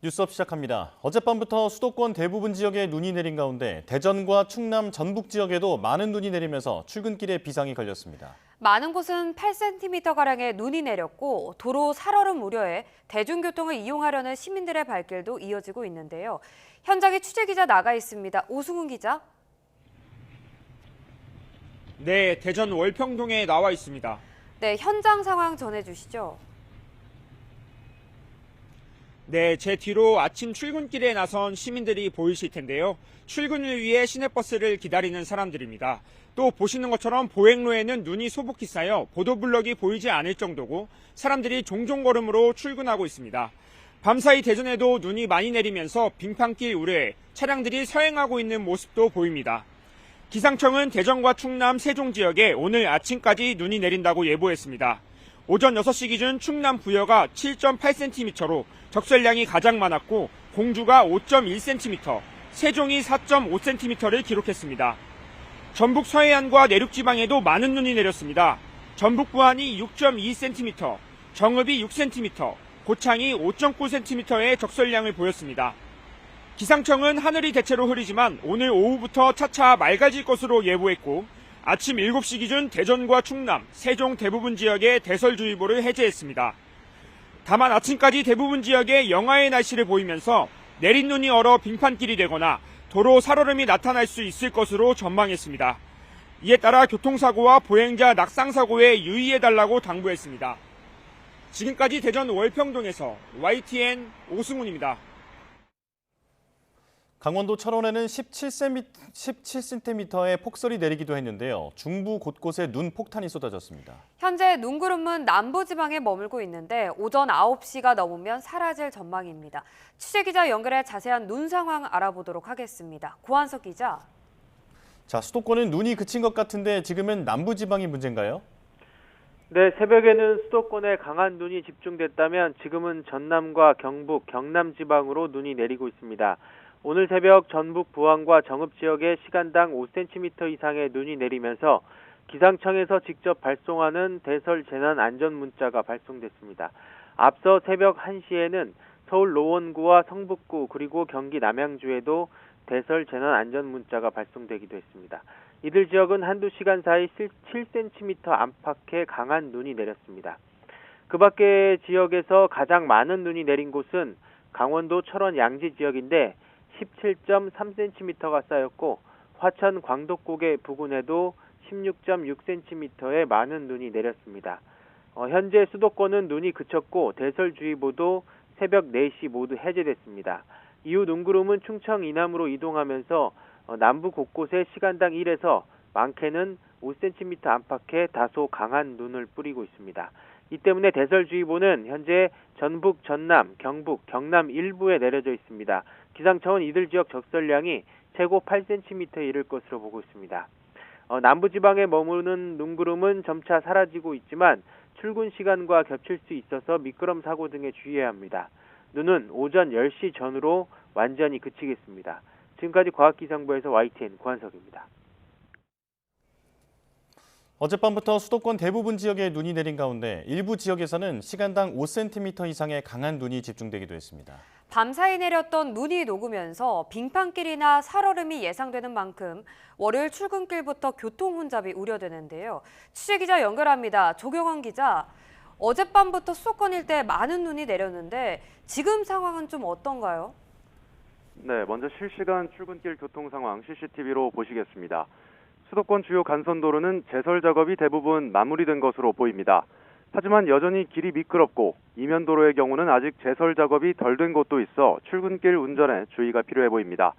뉴스업 시작합니다. 어젯밤부터 수도권 대부분 지역에 눈이 내린 가운데 대전과 충남 전북 지역에도 많은 눈이 내리면서 출근길에 비상이 걸렸습니다. 많은 곳은 8cm가량의 눈이 내렸고 도로 살얼음 우려에 대중교통을 이용하려는 시민들의 발길도 이어지고 있는데요. 현장에 취재기자 나가 있습니다. 오승훈 기자. 네, 대전 월평동에 나와 있습니다. 네, 현장 상황 전해주시죠. 네, 제 뒤로 아침 출근길에 나선 시민들이 보이실 텐데요. 출근을 위해 시내버스를 기다리는 사람들입니다. 또 보시는 것처럼 보행로에는 눈이 소복히 쌓여 보도블럭이 보이지 않을 정도고 사람들이 종종 걸음으로 출근하고 있습니다. 밤사이 대전에도 눈이 많이 내리면서 빙판길 우려에 차량들이 서행하고 있는 모습도 보입니다. 기상청은 대전과 충남, 세종 지역에 오늘 아침까지 눈이 내린다고 예보했습니다. 오전 6시 기준 충남 부여가 7.8cm로 적설량이 가장 많았고 공주가 5.1cm, 세종이 4.5cm를 기록했습니다. 전북 서해안과 내륙지방에도 많은 눈이 내렸습니다. 전북 부안이 6.2cm, 정읍이 6cm, 고창이 5.9cm의 적설량을 보였습니다. 기상청은 하늘이 대체로 흐리지만 오늘 오후부터 차차 맑아질 것으로 예보했고 아침 7시 기준 대전과 충남, 세종 대부분 지역에 대설주의보를 해제했습니다. 다만 아침까지 대부분 지역에 영하의 날씨를 보이면서 내린 눈이 얼어 빙판길이 되거나 도로 살얼음이 나타날 수 있을 것으로 전망했습니다. 이에 따라 교통사고와 보행자 낙상사고에 유의해달라고 당부했습니다. 지금까지 대전 월평동에서 YTN 오승훈입니다. 강원도 철원에는 17cm의 폭설이 내리기도 했는데요. 중부 곳곳에 눈 폭탄이 쏟아졌습니다. 현재 눈구름은 남부지방에 머물고 있는데 오전 9시가 넘으면 사라질 전망입니다. 취재기자 연결해 자세한 눈 상황 알아보도록 하겠습니다. 고한석 기자. 자, 수도권은 눈이 그친 것 같은데 지금은 남부지방이 문제인가요? 네, 새벽에는 수도권에 강한 눈이 집중됐다면 지금은 전남과 경북, 경남 지방으로 눈이 내리고 있습니다. 오늘 새벽 전북 부안과 정읍 지역에 시간당 5cm 이상의 눈이 내리면서 기상청에서 직접 발송하는 대설 재난 안전 문자가 발송됐습니다. 앞서 새벽 1시에는 서울 노원구와 성북구 그리고 경기 남양주에도 대설 재난 안전 문자가 발송되기도 했습니다. 이들 지역은 한두 시간 사이 7cm 안팎의 강한 눈이 내렸습니다. 그 밖의 지역에서 가장 많은 눈이 내린 곳은 강원도 철원 양지 지역인데 17.3cm가 쌓였고 화천 광덕고개 부근에도 16.6cm의 많은 눈이 내렸습니다. 현재 수도권은 눈이 그쳤고 대설주의보도 새벽 4시 모두 해제됐습니다. 이후 눈구름은 충청 이남으로 이동하면서 남부 곳곳에 시간당 1에서 많게는 5cm 안팎의 다소 강한 눈을 뿌리고 있습니다. 이 때문에 대설주의보는 현재 전북, 전남, 경북, 경남 일부에 내려져 있습니다. 기상청은 이들 지역 적설량이 최고 8cm에 이를 것으로 보고 있습니다. 남부지방에 머무는 눈구름은 점차 사라지고 있지만 출근 시간과 겹칠 수 있어서 미끄럼 사고 등에 주의해야 합니다. 눈은 오전 10시 전후로 완전히 그치겠습니다. 지금까지 과학기상부에서 YTN 고한석입니다. 어젯밤부터 수도권 대부분 지역에 눈이 내린 가운데 일부 지역에서는 시간당 5cm 이상의 강한 눈이 집중되기도 했습니다. 밤사이 내렸던 눈이 녹으면서 빙판길이나 살얼음이 예상되는 만큼 월요일 출근길부터 교통 혼잡이 우려되는데요. 취재기자 연결합니다. 조경원 기자. 어젯밤부터 수도권 일대 많은 눈이 내렸는데 지금 상황은 좀 어떤가요? 네, 먼저 실시간 출근길 교통 상황 CCTV로 보시겠습니다. 수도권 주요 간선도로는 제설 작업이 대부분 마무리된 것으로 보입니다. 하지만 여전히 길이 미끄럽고 이면도로의 경우는 아직 제설 작업이 덜 된 곳도 있어 출근길 운전에 주의가 필요해 보입니다.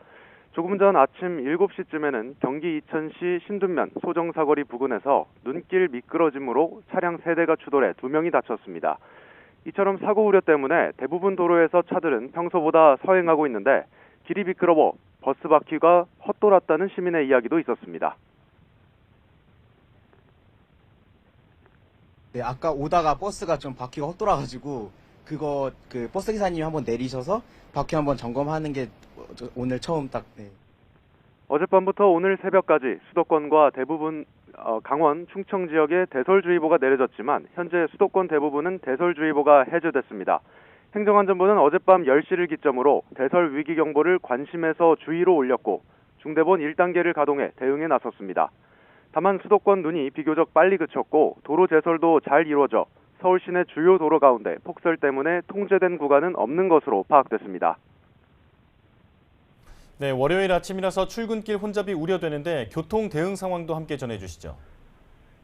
조금 전 아침 7시쯤에는 경기 이천시 신둔면 소정사거리 부근에서 눈길 미끄러짐으로 차량 3대가 추돌해 2명이 다쳤습니다. 이처럼 사고 우려 때문에 대부분 도로에서 차들은 평소보다 서행하고 있는데 길이 미끄러워 버스 바퀴가 헛돌았다는 시민의 이야기도 있었습니다. 네, 아까 오다가 버스가 좀 바퀴가 헛돌아가지고 그 버스 기사님이 한번 내리셔서 바퀴 한번 점검하는 게 오늘 처음 딱. 네. 어젯밤부터 오늘 새벽까지 수도권과 대부분 강원, 충청 지역에 대설주의보가 내려졌지만 현재 수도권 대부분은 대설주의보가 해제됐습니다. 행정안전부는 어젯밤 10시를 기점으로 대설 위기경보를 관심에서 주의로 올렸고 중대본 1단계를 가동해 대응에 나섰습니다. 다만 수도권 눈이 비교적 빨리 그쳤고 도로 제설도 잘 이루어져 서울 시내 주요 도로 가운데 폭설 때문에 통제된 구간은 없는 것으로 파악됐습니다. 네, 월요일 아침이라서 출근길 혼잡이 우려되는데 교통 대응 상황도 함께 전해주시죠.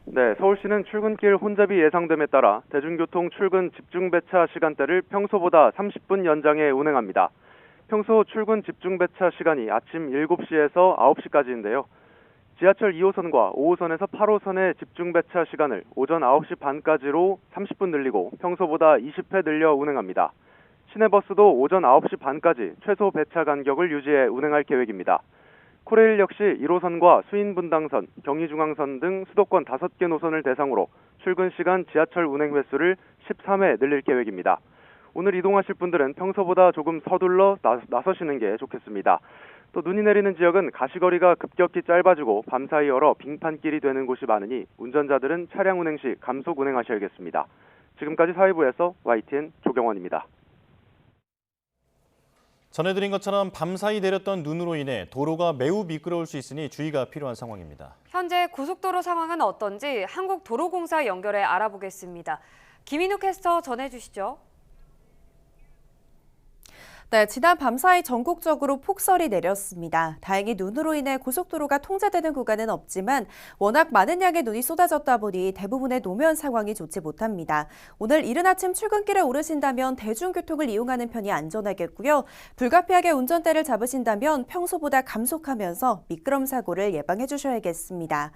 네, 서울시는 출근길 혼잡이 예상됨에 따라 대중교통 출근 집중배차 시간대를 평소보다 30분 연장해 운행합니다. 평소 출근 집중배차 시간이 아침 7시에서 9시까지인데요. 지하철 2호선과 5호선에서 8호선의 집중배차 시간을 오전 9시 반까지로 30분 늘리고 평소보다 20회 늘려 운행합니다. 시내버스도 오전 9시 반까지 최소 배차 간격을 유지해 운행할 계획입니다. 코레일 역시 1호선과 수인분당선, 경의중앙선 등 수도권 5개 노선을 대상으로 출근 시간 지하철 운행 횟수를 13회 늘릴 계획입니다. 오늘 이동하실 분들은 평소보다 조금 서둘러 나서시는 게 좋겠습니다. 또 눈이 내리는 지역은 가시거리가 급격히 짧아지고 밤사이 얼어 빙판길이 되는 곳이 많으니 운전자들은 차량 운행 시 감속 운행하셔야겠습니다. 지금까지 사회부에서 YTN 조경원입니다. 전해드린 것처럼 밤사이 내렸던 눈으로 인해 도로가 매우 미끄러울 수 있으니 주의가 필요한 상황입니다. 현재 고속도로 상황은 어떤지 한국도로공사 연결해 알아보겠습니다. 김인우 캐스터 전해주시죠. 네, 지난 밤사이 전국적으로 폭설이 내렸습니다. 다행히 눈으로 인해 고속도로가 통제되는 구간은 없지만 워낙 많은 양의 눈이 쏟아졌다 보니 대부분의 노면 상황이 좋지 못합니다. 오늘 이른 아침 출근길에 오르신다면 대중교통을 이용하는 편이 안전하겠고요. 불가피하게 운전대를 잡으신다면 평소보다 감속하면서 미끄럼 사고를 예방해 주셔야겠습니다.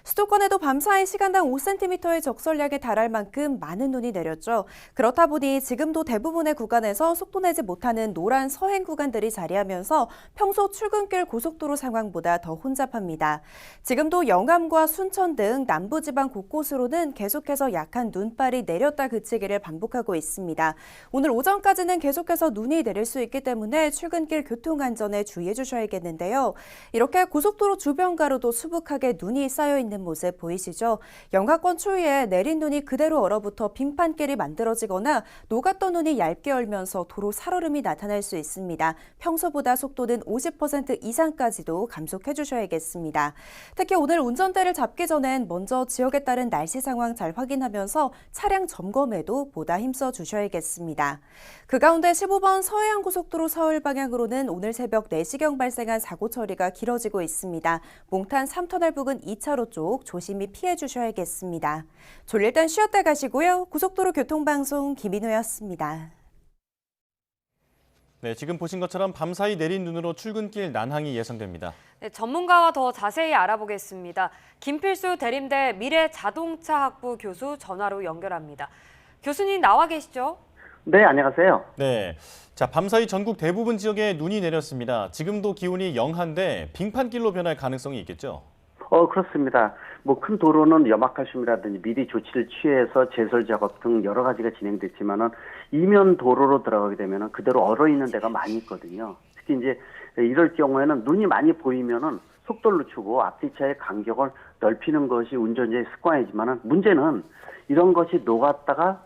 수도권에도 밤사이 시간당 5cm의 적설량에 달할 만큼 많은 눈이 내렸죠. 그렇다 보니 지금도 대부분의 구간에서 속도 내지 못하는 노란 서행 구간들이 자리하면서 평소 출근길 고속도로 상황보다 더 혼잡합니다. 지금도 영암과 순천 등 남부지방 곳곳으로는 계속해서 약한 눈발이 내렸다 그치기를 반복하고 있습니다. 오늘 오전까지는 계속해서 눈이 내릴 수 있기 때문에 출근길 교통안전에 주의해 주셔야겠는데요. 이렇게 고속도로 주변가로도 수북하게 눈이 쌓여 있는 모습 보이시죠? 영하권 추위에 내린 눈이 그대로 얼어붙어 빙판길이 만들어지거나 녹았던 눈이 얇게 얼면서 도로 살얼음이 나타날 수 있습니다. 평소보다 속도는 50% 이상까지도 감속해 주셔야겠습니다. 특히 오늘 운전대를 잡기 전엔 먼저 지역에 따른 날씨 상황 잘 확인하면서 차량 점검에도 보다 힘써 주셔야겠습니다. 그 가운데 15번 서해안고속도로 서울 방향으로는 오늘 새벽 4시경 발생한 사고 처리가 길어지고 있습니다. 몽탄 3터널 부근 2차로 쪽 조심히 피해 주셔야겠습니다. 졸릴 땐 쉬었다 가시고요. 고속도로 교통방송 김인우였습니다. 네, 지금 보신 것처럼 밤사이 내린 눈으로 출근길 난항이 예상됩니다. 네, 전문가와 더 자세히 알아보겠습니다. 김필수 대림대 미래자동차학부 교수 전화로 연결합니다. 교수님 나와 계시죠? 네, 안녕하세요. 네, 자 밤사이 전국 대부분 지역에 눈이 내렸습니다. 지금도 기온이 영하인데 빙판길로 변할 가능성이 있겠죠? 그렇습니다. 큰 도로는 염화칼슘이라든지 미리 조치를 취해서 제설 작업 등 여러 가지가 진행됐지만은 이면 도로로 들어가게 되면은 그대로 얼어 있는 데가 많이 있거든요. 특히 이제 이럴 경우에는 눈이 많이 보이면은 속도를 늦추고 앞뒤차의 간격을 넓히는 것이 운전자의 습관이지만은 문제는 이런 것이 녹았다가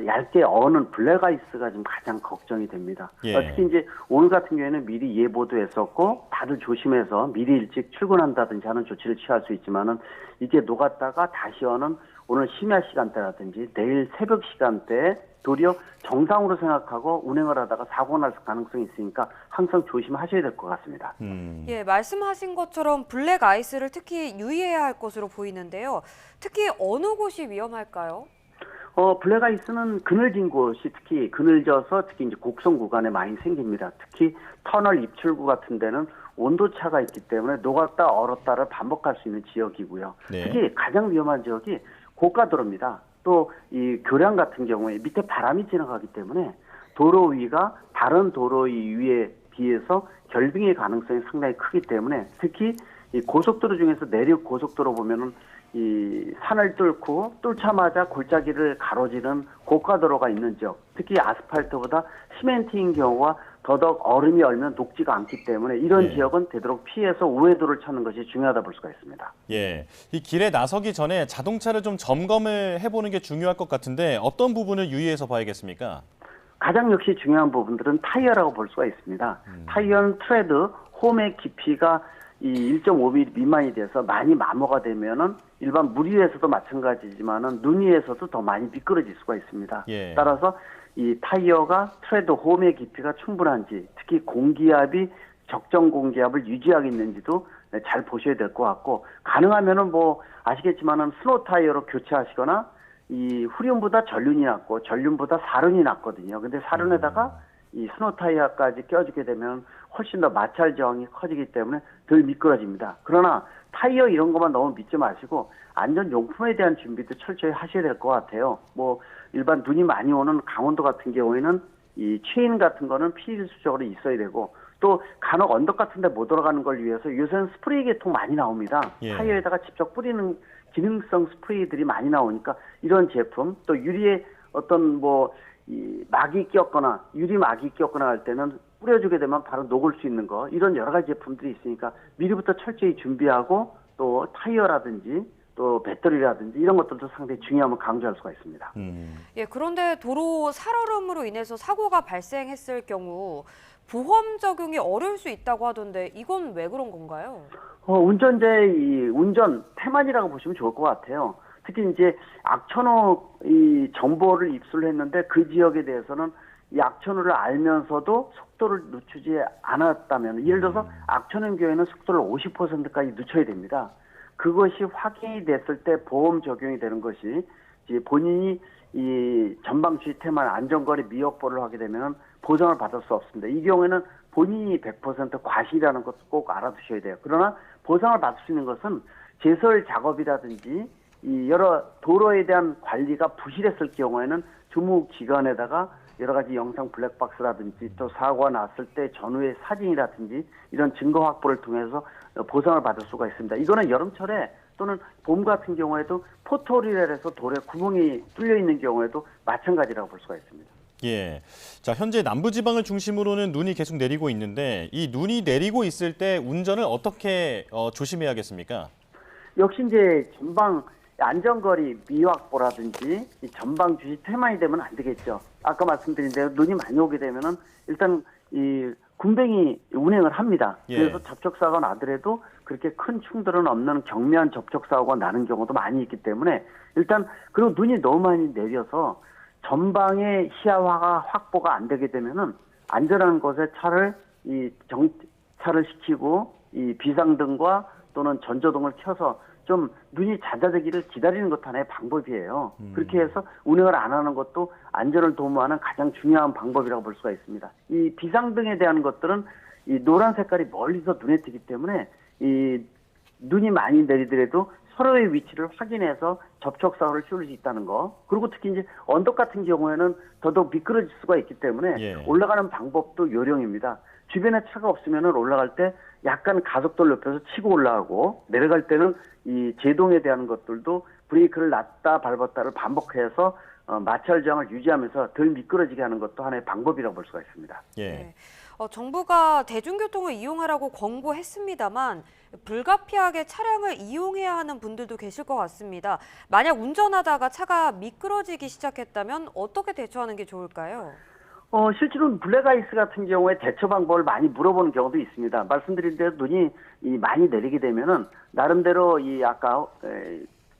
얇게 어는 블랙아이스가 지금 가장 걱정이 됩니다. 예. 특히 이제 오늘 같은 경우에는 미리 예보도 했었고 다들 조심해서 미리 일찍 출근한다든지 하는 조치를 취할 수 있지만은 이게 녹았다가 다시 어는 오늘 심야 시간대라든지 내일 새벽 시간대에 도리어 정상으로 생각하고 운행을 하다가 사고 날 가능성이 있으니까 항상 조심하셔야 될 것 같습니다. 예, 말씀하신 것처럼 블랙 아이스를 특히 유의해야 할 것으로 보이는데요. 특히 어느 곳이 위험할까요? 블랙아이스는 그늘진 곳이 특히 그늘져서 특히 이제 곡선 구간에 많이 생깁니다. 특히 터널 입출구 같은 데는 온도차가 있기 때문에 녹았다 얼었다를 반복할 수 있는 지역이고요. 네. 특히 가장 위험한 지역이 고가도로입니다. 또 이 교량 같은 경우에 밑에 바람이 지나가기 때문에 도로 위가 다른 도로 위에 비해서 결빙의 가능성이 상당히 크기 때문에 특히 이 고속도로 중에서 내륙 고속도로 보면은 이 산을 뚫고 뚫자마자 골짜기를 가로지른 고가도로가 있는 지역, 특히 아스팔트보다 시멘트인 경우가 더더욱 얼음이 얼면 녹지가 않기 때문에 이런 예. 지역은 되도록 피해서 우회도를 찾는 것이 중요하다 볼 수가 있습니다. 예, 이 길에 나서기 전에 자동차를 좀 점검을 해보는 게 중요할 것 같은데 어떤 부분을 유의해서 봐야겠습니까? 가장 역시 중요한 부분들은 타이어라고 볼 수가 있습니다. 타이어는 트레드, 홈의 깊이가 이 1.5mm 미만이 돼서 많이 마모가 되면은 일반 물 위에서도 마찬가지지만은 눈 위에서도 더 많이 미끄러질 수가 있습니다. 예. 따라서 이 타이어가 트레드 홈의 깊이가 충분한지, 특히 공기압이 적정 공기압을 유지하고 있는지도 잘 보셔야 될 것 같고, 가능하면은 뭐 아시겠지만은 스노우 타이어로 교체하시거나 이 후륜보다 전륜이 낫고 전륜보다 사륜이 낫거든요. 근데 사륜에다가 이 스노우 타이어까지 껴주게 되면 훨씬 더 마찰 저항이 커지기 때문에 덜 미끄러집니다. 그러나 타이어 이런 것만 너무 믿지 마시고 안전 용품에 대한 준비도 철저히 하셔야 될 것 같아요. 뭐 일반 눈이 많이 오는 강원도 같은 경우에는 이 체인 같은 거는 필수적으로 있어야 되고, 또 간혹 언덕 같은 데 못 들어가는 걸 위해서 요새는 스프레이 계통 많이 나옵니다. 예. 타이어에다가 직접 뿌리는 기능성 스프레이들이 많이 나오니까 이런 제품, 또 유리에 어떤 뭐 이 막이 꼈거나 유리 막이 꼈거나 할 때는 뿌려주게 되면 바로 녹을 수 있는 거, 이런 여러 가지 제품들이 있으니까 미리부터 철저히 준비하고, 또 타이어라든지 또 배터리라든지 이런 것들도 상당히 중요함을 강조할 수가 있습니다. 예, 그런데 도로 살얼음으로 인해서 사고가 발생했을 경우 보험 적용이 어려울 수 있다고 하던데 이건 왜 그런 건가요? 운전자의 이 운전 태만이라고 보시면 좋을 것 같아요. 특히 이제 악천후 이 정보를 입수를 했는데 그 지역에 대해서는 이 악천후를 알면서도 속도를 늦추지 않았다면, 예를 들어서 악천후인 경우에는 속도를 50%까지 늦춰야 됩니다. 그것이 확인이 됐을 때 보험 적용이 되는 것이, 이제 본인이 이 전방 주의 태만 안전거리 미확보를 하게 되면 보상을 받을 수 없습니다. 이 경우에는 본인이 100% 과실이라는 것도 꼭 알아두셔야 돼요. 그러나 보상을 받을 수 있는 것은 제설 작업이라든지 이 여러 도로에 대한 관리가 부실했을 경우에는 주무기관에다가 여러 가지 영상 블랙박스라든지 또 사고가 났을 때 전후의 사진이라든지 이런 증거 확보를 통해서 보상을 받을 수가 있습니다. 이거는 여름철에 또는 봄 같은 경우에도 포토리렐에서 도로에 구멍이 뚫려 있는 경우에도 마찬가지라고 볼 수가 있습니다. 예. 자, 현재 남부지방을 중심으로는 눈이 계속 내리고 있는데 이 눈이 내리고 있을 때 운전을 어떻게 조심해야겠습니까? 역시 이제 전방 안전거리 미확보라든지 이 전방 주시 태만이 되면 안 되겠죠. 아까 말씀드린 대로 눈이 많이 오게 되면은 일단 이 군뱅이 운행을 합니다. 예. 그래서 접촉사고가 나더라도 그렇게 큰 충돌은 없는 경미한 접촉사고가 나는 경우도 많이 있기 때문에, 일단 그리고 눈이 너무 많이 내려서 전방의 시야화가 확보가 안 되게 되면은 안전한 곳에 차를 정차를 시키고 이 비상등과 또는 전조등을 켜서 좀 눈이 잦아들기를 기다리는 것도 하나의 방법이에요. 그렇게 해서 운행을 안 하는 것도 안전을 도모하는 가장 중요한 방법이라고 볼 수가 있습니다. 이 비상등에 대한 것들은 이 노란 색깔이 멀리서 눈에 띄기 때문에 이 눈이 많이 내리더라도 서로의 위치를 확인해서 접촉사고를 줄일 수 있다는 거. 그리고 특히 이제 언덕 같은 경우에는 더더욱 미끄러질 수가 있기 때문에 예. 올라가는 방법도 요령입니다. 주변에 차가 없으면은 올라갈 때 약간 가속도를 높여서 치고 올라가고, 내려갈 때는 이 제동에 대한 것들도 브레이크를 놨다 밟았다를 반복해서 마찰 저항을 유지하면서 덜 미끄러지게 하는 것도 하나의 방법이라고 볼 수가 있습니다. 예. 네. 정부가 대중교통을 이용하라고 권고했습니다만 불가피하게 차량을 이용해야 하는 분들도 계실 것 같습니다. 만약 운전하다가 차가 미끄러지기 시작했다면 어떻게 대처하는 게 좋을까요? 실제로는 블랙아이스 같은 경우에 대처 방법을 많이 물어보는 경우도 있습니다. 말씀드린 대로 눈이 많이 내리게 되면은 나름대로 이 아까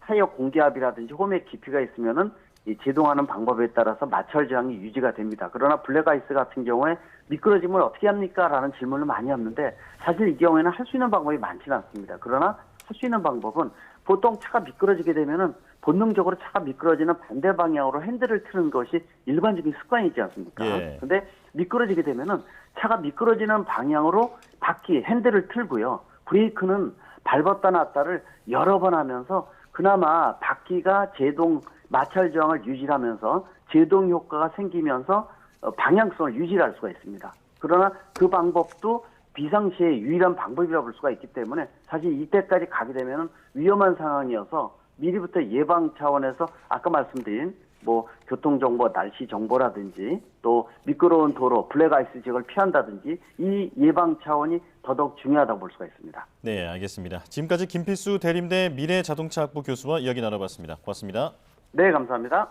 타이어 공기압이라든지 홈의 깊이가 있으면은 이 제동하는 방법에 따라서 마찰 저항이 유지가 됩니다. 그러나 블랙아이스 같은 경우에 미끄러지면 어떻게 합니까? 라는 질문을 많이 하는데, 사실 이 경우에는 할 수 있는 방법이 많지는 않습니다. 그러나 할 수 있는 방법은 보통 차가 미끄러지게 되면은 본능적으로 차가 미끄러지는 반대 방향으로 핸들을 트는 것이 일반적인 습관이지 않습니까? 예. 근데 미끄러지게 되면은 차가 미끄러지는 방향으로 바퀴 핸들을 틀고요. 브레이크는 밟았다 놨다를 여러 번 하면서 그나마 바퀴가 제동 마찰 저항을 유지하면서 제동 효과가 생기면서 방향성을 유지할 수가 있습니다. 그러나 그 방법도 비상시에 유일한 방법이라고 볼 수가 있기 때문에 사실 이때까지 가게 되면 위험한 상황이어서 미리부터 예방 차원에서 아까 말씀드린 뭐 교통정보, 날씨 정보라든지 또 미끄러운 도로, 블랙아이스 지역을 피한다든지 이 예방 차원이 더더욱 중요하다고 볼 수가 있습니다. 네, 알겠습니다. 지금까지 김필수 대림대 미래자동차학부 교수와 이야기 나눠봤습니다. 고맙습니다. 네, 감사합니다.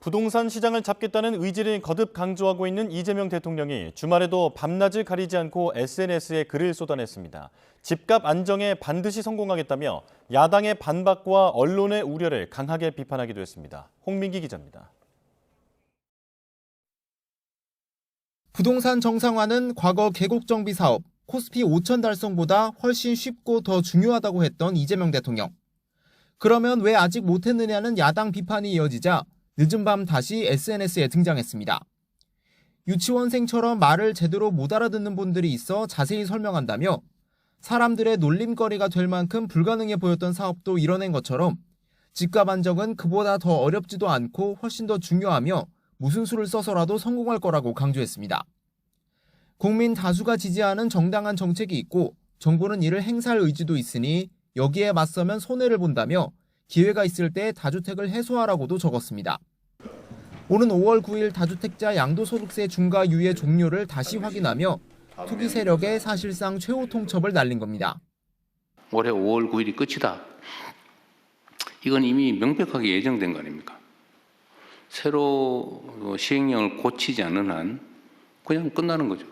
부동산 시장을 잡겠다는 의지를 거듭 강조하고 있는 이재명 대통령이 주말에도 밤낮을 가리지 않고 SNS에 글을 쏟아냈습니다. 집값 안정에 반드시 성공하겠다며 야당의 반박과 언론의 우려를 강하게 비판하기도 했습니다. 홍민기 기자입니다. 부동산 정상화는 과거 계곡정비 사업, 코스피 5천 달성보다 훨씬 쉽고 더 중요하다고 했던 이재명 대통령. 그러면 왜 아직 못했느냐는 야당 비판이 이어지자 늦은 밤 다시 SNS에 등장했습니다. 유치원생처럼 말을 제대로 못 알아듣는 분들이 있어 자세히 설명한다며 사람들의 놀림거리가 될 만큼 불가능해 보였던 사업도 이뤄낸 것처럼 집값 안정은 그보다 더 어렵지도 않고 훨씬 더 중요하며 무슨 수를 써서라도 성공할 거라고 강조했습니다. 국민 다수가 지지하는 정당한 정책이 있고 정부는 이를 행사할 의지도 있으니 여기에 맞서면 손해를 본다며 기회가 있을 때 다주택을 해소하라고도 적었습니다. 오는 5월 9일 다주택자 양도소득세 중과 유예 종료를 다시 확인하며 투기 세력에 사실상 최후 통첩을 날린 겁니다. 올해 5월 9일이 끝이다. 이건 이미 명백하게 예정된 거 아닙니까? 새로 시행령을 고치지 않는 한 그냥 끝나는 거죠.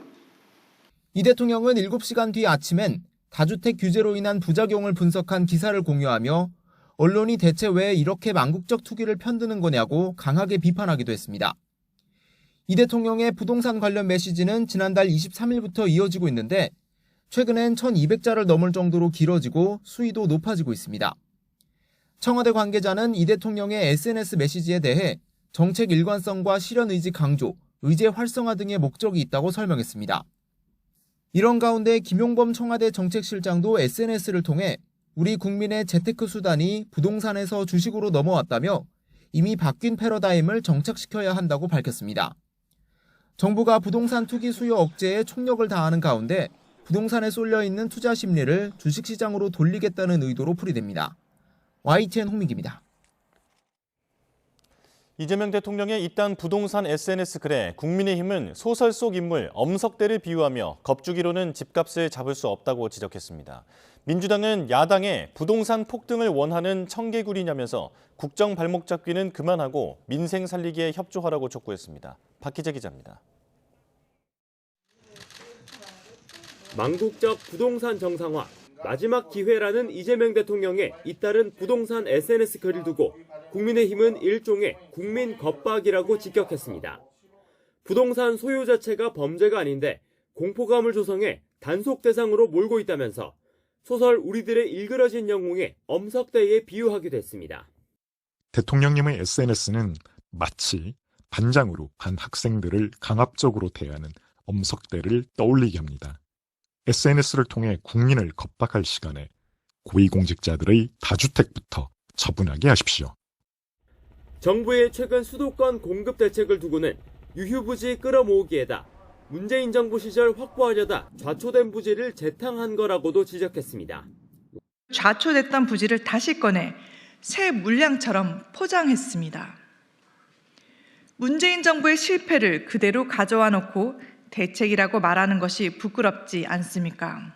이 대통령은 7시간 뒤 아침엔 다주택 규제로 인한 부작용을 분석한 기사를 공유하며 언론이 대체 왜 이렇게 망국적 투기를 편드는 거냐고 강하게 비판하기도 했습니다. 이 대통령의 부동산 관련 메시지는 지난달 23일부터 이어지고 있는데 최근엔 1200자를 넘을 정도로 길어지고 수위도 높아지고 있습니다. 청와대 관계자는 이 대통령의 SNS 메시지에 대해 정책 일관성과 실현 의지 강조, 의제 활성화 등의 목적이 있다고 설명했습니다. 이런 가운데 김용범 청와대 정책실장도 SNS를 통해 우리 국민의 재테크 수단이 부동산에서 주식으로 넘어왔다며 이미 바뀐 패러다임을 정착시켜야 한다고 밝혔습니다. 정부가 부동산 투기 수요 억제에 총력을 다하는 가운데 부동산에 쏠려 있는 투자 심리를 주식시장으로 돌리겠다는 의도로 풀이됩니다. YTN 홍민기입니다. 이재명 대통령의 이딴 부동산 SNS 글에 국민의힘은 소설 속 인물 엄석대를 비유하며 겁주기로는 집값을 잡을 수 없다고 지적했습니다. 민주당은 야당의 부동산 폭등을 원하는 청개구리냐면서 국정 발목 잡기는 그만하고 민생 살리기에 협조하라고 촉구했습니다. 박희재 기자입니다. 망국적 부동산 정상화, 마지막 기회라는 이재명 대통령의 잇따른 부동산 SNS 글을 두고 국민의힘은 일종의 국민 겁박이라고 직격했습니다. 부동산 소유 자체가 범죄가 아닌데 공포감을 조성해 단속 대상으로 몰고 있다면서 소설 우리들의 일그러진 영웅의 엄석대에 비유하기도 했습니다. 대통령님의 SNS는 마치 반장으로 반 학생들을 강압적으로 대하는 엄석대를 떠올리게 합니다. SNS를 통해 국민을 겁박할 시간에 고위공직자들의 다주택부터 처분하게 하십시오. 정부의 최근 수도권 공급 대책을 두고는 유휴부지 끌어모으기에다 문재인 정부 시절 확보하려다 좌초된 부지를 재탕한 거라고도 지적했습니다. 좌초됐던 부지를 다시 꺼내 새 물량처럼 포장했습니다. 문재인 정부의 실패를 그대로 가져와 놓고 대책이라고 말하는 것이 부끄럽지 않습니까?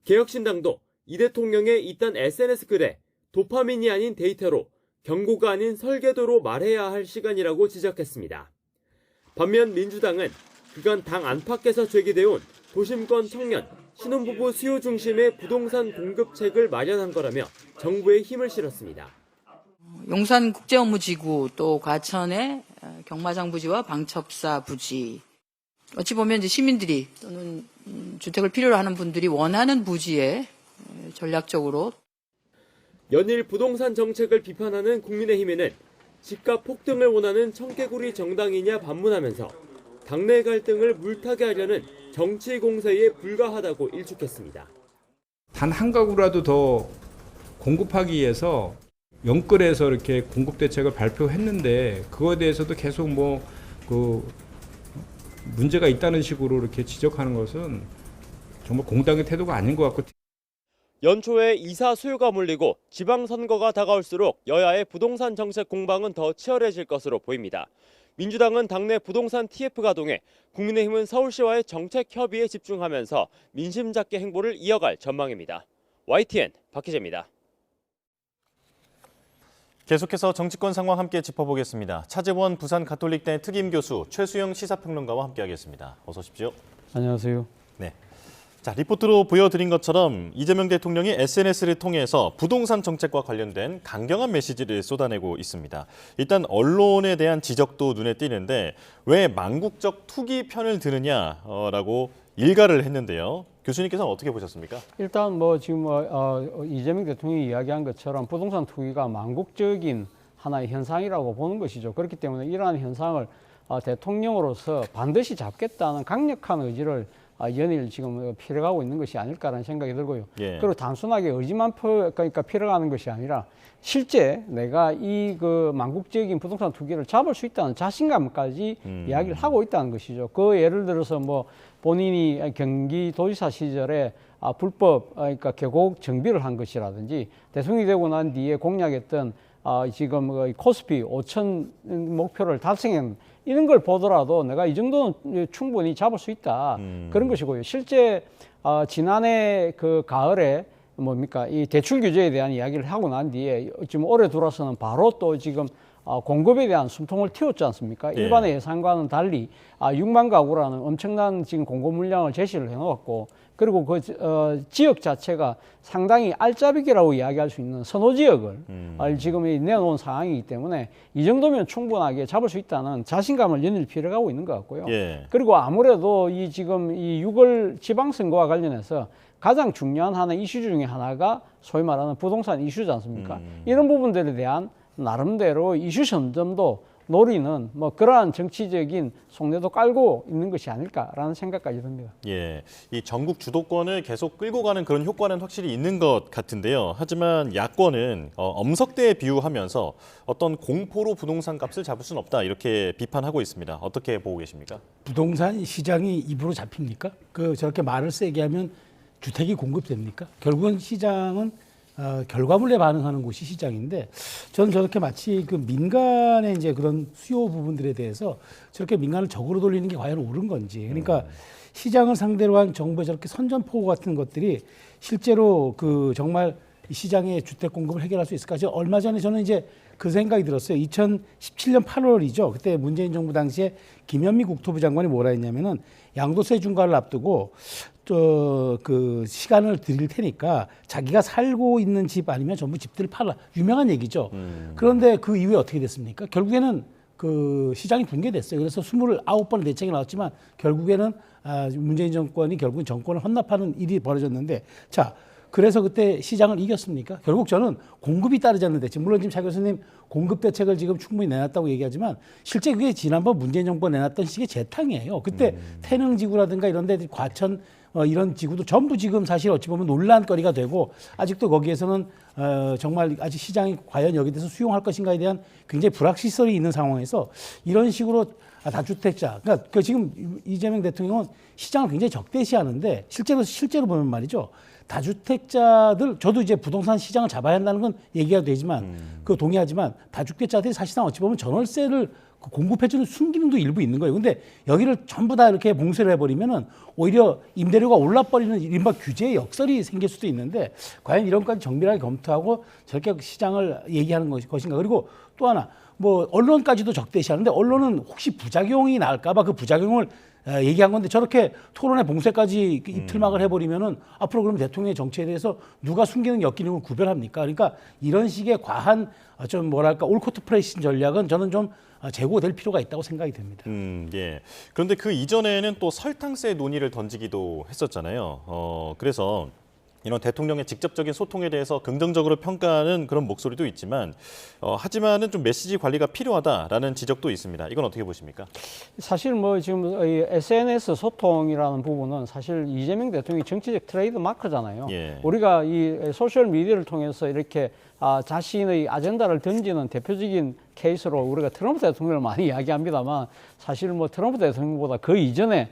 개혁신당도 이 대통령의 이딴 SNS 글에 도파민이 아닌 데이터로 경고가 아닌 설계도로 말해야 할 시간이라고 지적했습니다. 반면 민주당은 그간 당 안팎에서 제기돼온 도심권 청년, 신혼부부 수요 중심의 부동산 공급책을 마련한 거라며 정부에 힘을 실었습니다. 용산국제업무지구 또 과천의 경마장 부지와 방첩사 부지 어찌 보면 이제 시민들이 또는 주택을 필요로 하는 분들이 원하는 부지에 전략적으로 연일 부동산 정책을 비판하는 국민의힘에는 집값 폭등을 원하는 청개구리 정당이냐 반문하면서 당내 갈등을 물타게 하려는 정치 공세에 불과하다고 일축했습니다. 단 한 가구라도 더 공급하기 위해서 영끌에서 이렇게 공급 대책을 발표했는데 그거에 대해서도 계속 문제가 있다는 식으로 이렇게 지적하는 것은 정말 공당의 태도가 아닌 것 같고. 연초에 이사 수요가 몰리고 지방선거가 다가올수록 여야의 부동산 정책 공방은 더 치열해질 것으로 보입니다. 민주당은 당내 부동산 TF 가동에 국민의힘은 서울시와의 정책 협의에 집중하면서 민심 잡기 행보를 이어갈 전망입니다. YTN 박희재입니다. 계속해서 정치권 상황 함께 짚어보겠습니다. 차재원 부산가톨릭대 특임교수 최수영 시사평론가와 함께하겠습니다. 어서 오십시오. 안녕하세요. 네. 자, 리포트로 보여드린 것처럼 이재명 대통령이 SNS를 통해서 부동산 정책과 관련된 강경한 메시지를 쏟아내고 있습니다. 일단 언론에 대한 지적도 눈에 띄는데 왜 망국적 투기 편을 드느냐라고 일가를 했는데요. 교수님께서는 어떻게 보셨습니까? 일단 뭐 지금 이재명 대통령이 이야기한 것처럼 부동산 투기가 망국적인 하나의 현상이라고 보는 것이죠. 그렇기 때문에 이러한 현상을 대통령으로서 반드시 잡겠다는 강력한 의지를 연일 지금 필요하고 있는 것이 아닐까라는 생각이 들고요. 예. 그리고 단순하게 의지만 그러니까 필요하는 것이 아니라 실제 내가 이 그 망국적인 부동산 투기를 잡을 수 있다는 자신감까지 이야기를 하고 있다는 것이죠. 그 예를 들어서 뭐 본인이 경기도지사 시절에 불법 그러니까 계곡 정비를 한 것이라든지 대통령이 되고 난 뒤에 공약했던 지금 코스피 5천 목표를 달성한 이런 걸 보더라도 내가 이 정도는 충분히 잡을 수 있다. 그런 것이고요. 실제 지난해 그 가을에 뭡니까 이 대출 규제에 대한 이야기를 하고 난 뒤에 지금 올해 들어서는 바로 또 지금 공급에 대한 숨통을 틔웠지 않습니까? 예. 일반의 예상과는 달리 6만 가구라는 엄청난 지금 공급 물량을 제시를 해놓았고 그리고 그 지역 자체가 상당히 알짜배기라고 이야기할 수 있는 선호 지역을 지금 내놓은 상황이기 때문에 이 정도면 충분하게 잡을 수 있다는 자신감을 연일 필요하고 있는 것 같고요. 예. 그리고 아무래도 이 지금 이 6월 지방선거와 관련해서 가장 중요한 하나의 이슈 중에 하나가 소위 말하는 부동산 이슈지 않습니까? 이런 부분들에 대한 나름대로 이슈 선점도 노리는 뭐 그러한 정치적인 속내도 깔고 있는 것이 아닐까라는 생각까지 듭니다. 예, 이 전국 주도권을 계속 끌고 가는 그런 효과는 확실히 있는 것 같은데요. 하지만 야권은 엄석대에 비유하면서 어떤 공포로 부동산 값을 잡을 수는 없다 이렇게 비판하고 있습니다. 어떻게 보고 계십니까? 부동산 시장이 입으로 잡힙니까? 저렇게 말을 세게 하면 주택이 공급됩니까? 결국은 시장은 결과물에 반응하는 곳이 시장인데 저는 저렇게 마치 그 민간의 이제 그런 수요 부분들에 대해서 저렇게 민간을 적으로 돌리는 게 과연 옳은 건지 그러니까 시장을 상대로 한 정부의 저렇게 선전포고 같은 것들이 실제로 그 정말 시장의 주택 공급을 해결할 수 있을까? 얼마 전에 저는 이제 그 생각이 들었어요. 2017년 8월이죠. 그때 문재인 정부 당시에 김현미 국토부 장관이 뭐라 했냐면은 양도세 중과를 앞두고 그 시간을 드릴 테니까 자기가 살고 있는 집 아니면 전부 집들을 팔라. 유명한 얘기죠. 그런데 그 이후에 어떻게 됐습니까? 결국에는 그 시장이 붕괴됐어요. 그래서 29번의 대책이 나왔지만 결국에는 문재인 정권이 결국은 정권을 헌납하는 일이 벌어졌는데 자, 그래서 그때 시장을 이겼습니까? 결국 저는 공급이 따르지 않는 대책. 물론 지금 차 교수님 공급 대책을 지금 충분히 내놨다고 얘기하지만 실제 그게 지난번 문재인 정권 내놨던 식의 재탕이에요. 그때 태릉지구라든가 이런 데 과천 이런 지구도 전부 지금 사실 어찌 보면 논란거리가 되고 아직도 거기에서는 정말 아직 시장이 과연 여기에 대해서 수용할 것인가에 대한 굉장히 불확실성이 있는 상황에서 이런 식으로 다주택자, 그러니까 그 지금 이재명 대통령은 시장을 굉장히 적대시하는데 실제로 보면 말이죠. 다주택자들, 저도 이제 부동산 시장을 잡아야 한다는 건 얘기가 되지만, 그 동의하지만 다주택자들이 사실상 어찌 보면 전월세를 공급해주는 순기능도 일부 있는 거예요. 근데 여기를 전부 다 이렇게 봉쇄를 해버리면은 오히려 임대료가 올라버리는 이른바 규제의 역설이 생길 수도 있는데, 과연 이런 것까지 정밀하게 검토하고 저렇게 시장을 얘기하는 것인가. 그리고 또 하나, 뭐, 언론까지도 적대시하는데, 언론은 혹시 부작용이 날까봐 그 부작용을 얘기한 건데 저렇게 토론회 봉쇄까지 입틀막을 해버리면은 앞으로 그럼 대통령의 정치에 대해서 누가 순기능 역기능을 구별합니까? 그러니까 이런 식의 과한 좀 뭐랄까 올코트 프레싱 전략은 저는 좀 재고될 필요가 있다고 생각이 됩니다. 예. 그런데 그 이전에는 또 설탕세 논의를 던지기도 했었잖아요. 그래서 이런 대통령의 직접적인 소통에 대해서 긍정적으로 평가하는 그런 목소리도 있지만 하지만은 좀 메시지 관리가 필요하다라는 지적도 있습니다. 이건 어떻게 보십니까? 사실 뭐 지금 SNS 소통이라는 부분은 사실 이재명 대통령이 정치적 트레이드 마크잖아요. 예. 우리가 이 소셜 미디어를 통해서 이렇게 자신의 아젠다를 던지는 대표적인 케이스로 우리가 트럼프 대통령을 많이 이야기합니다만 사실 뭐 트럼프 대통령보다 그 이전에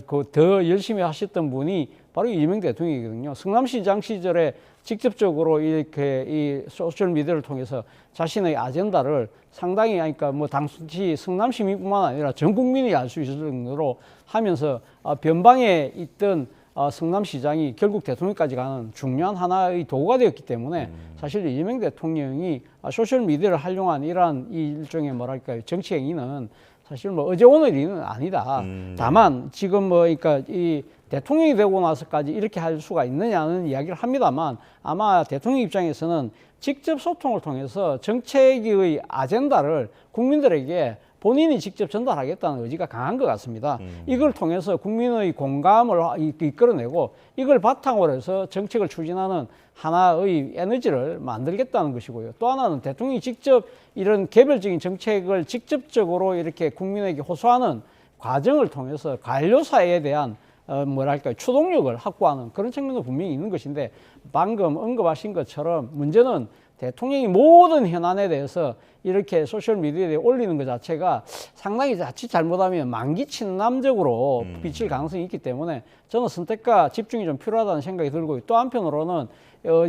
그 더 열심히 하셨던 분이 바로 이재명 대통령이거든요. 성남시장 시절에 직접적으로 이렇게 이 소셜 미디어를 통해서 자신의 아젠다를 상당히 그러니까 뭐 당시 성남 시민뿐만 아니라 전 국민이 알 수 있을 정도로 하면서 변방에 있던 성남시장이 결국 대통령까지 가는 중요한 하나의 도구가 되었기 때문에 사실 이재명 대통령이 소셜미디어를 활용한 이러한 이 일종의 뭐랄까요 정치 행위는 사실 뭐 어제 오늘 일은 아니다. 다만 지금 뭐 그러니까 이 대통령이 되고 나서까지 이렇게 할 수가 있느냐는 이야기를 합니다만 아마 대통령 입장에서는 직접 소통을 통해서 정책의 아젠다를 국민들에게 본인이 직접 전달하겠다는 의지가 강한 것 같습니다. 이걸 통해서 국민의 공감을 이끌어내고 이걸 바탕으로 해서 정책을 추진하는 하나의 에너지를 만들겠다는 것이고요. 또 하나는 대통령이 직접 이런 개별적인 정책을 직접적으로 이렇게 국민에게 호소하는 과정을 통해서 관료사에 대한 뭐랄까요 추동력을 확보하는 그런 측면도 분명히 있는 것인데 방금 언급하신 것처럼 문제는 대통령이 모든 현안에 대해서 이렇게 소셜미디어에 올리는 것 자체가 상당히 자칫 잘못하면 만기 친남적으로 비칠 가능성이 있기 때문에 저는 선택과 집중이 좀 필요하다는 생각이 들고 또 한편으로는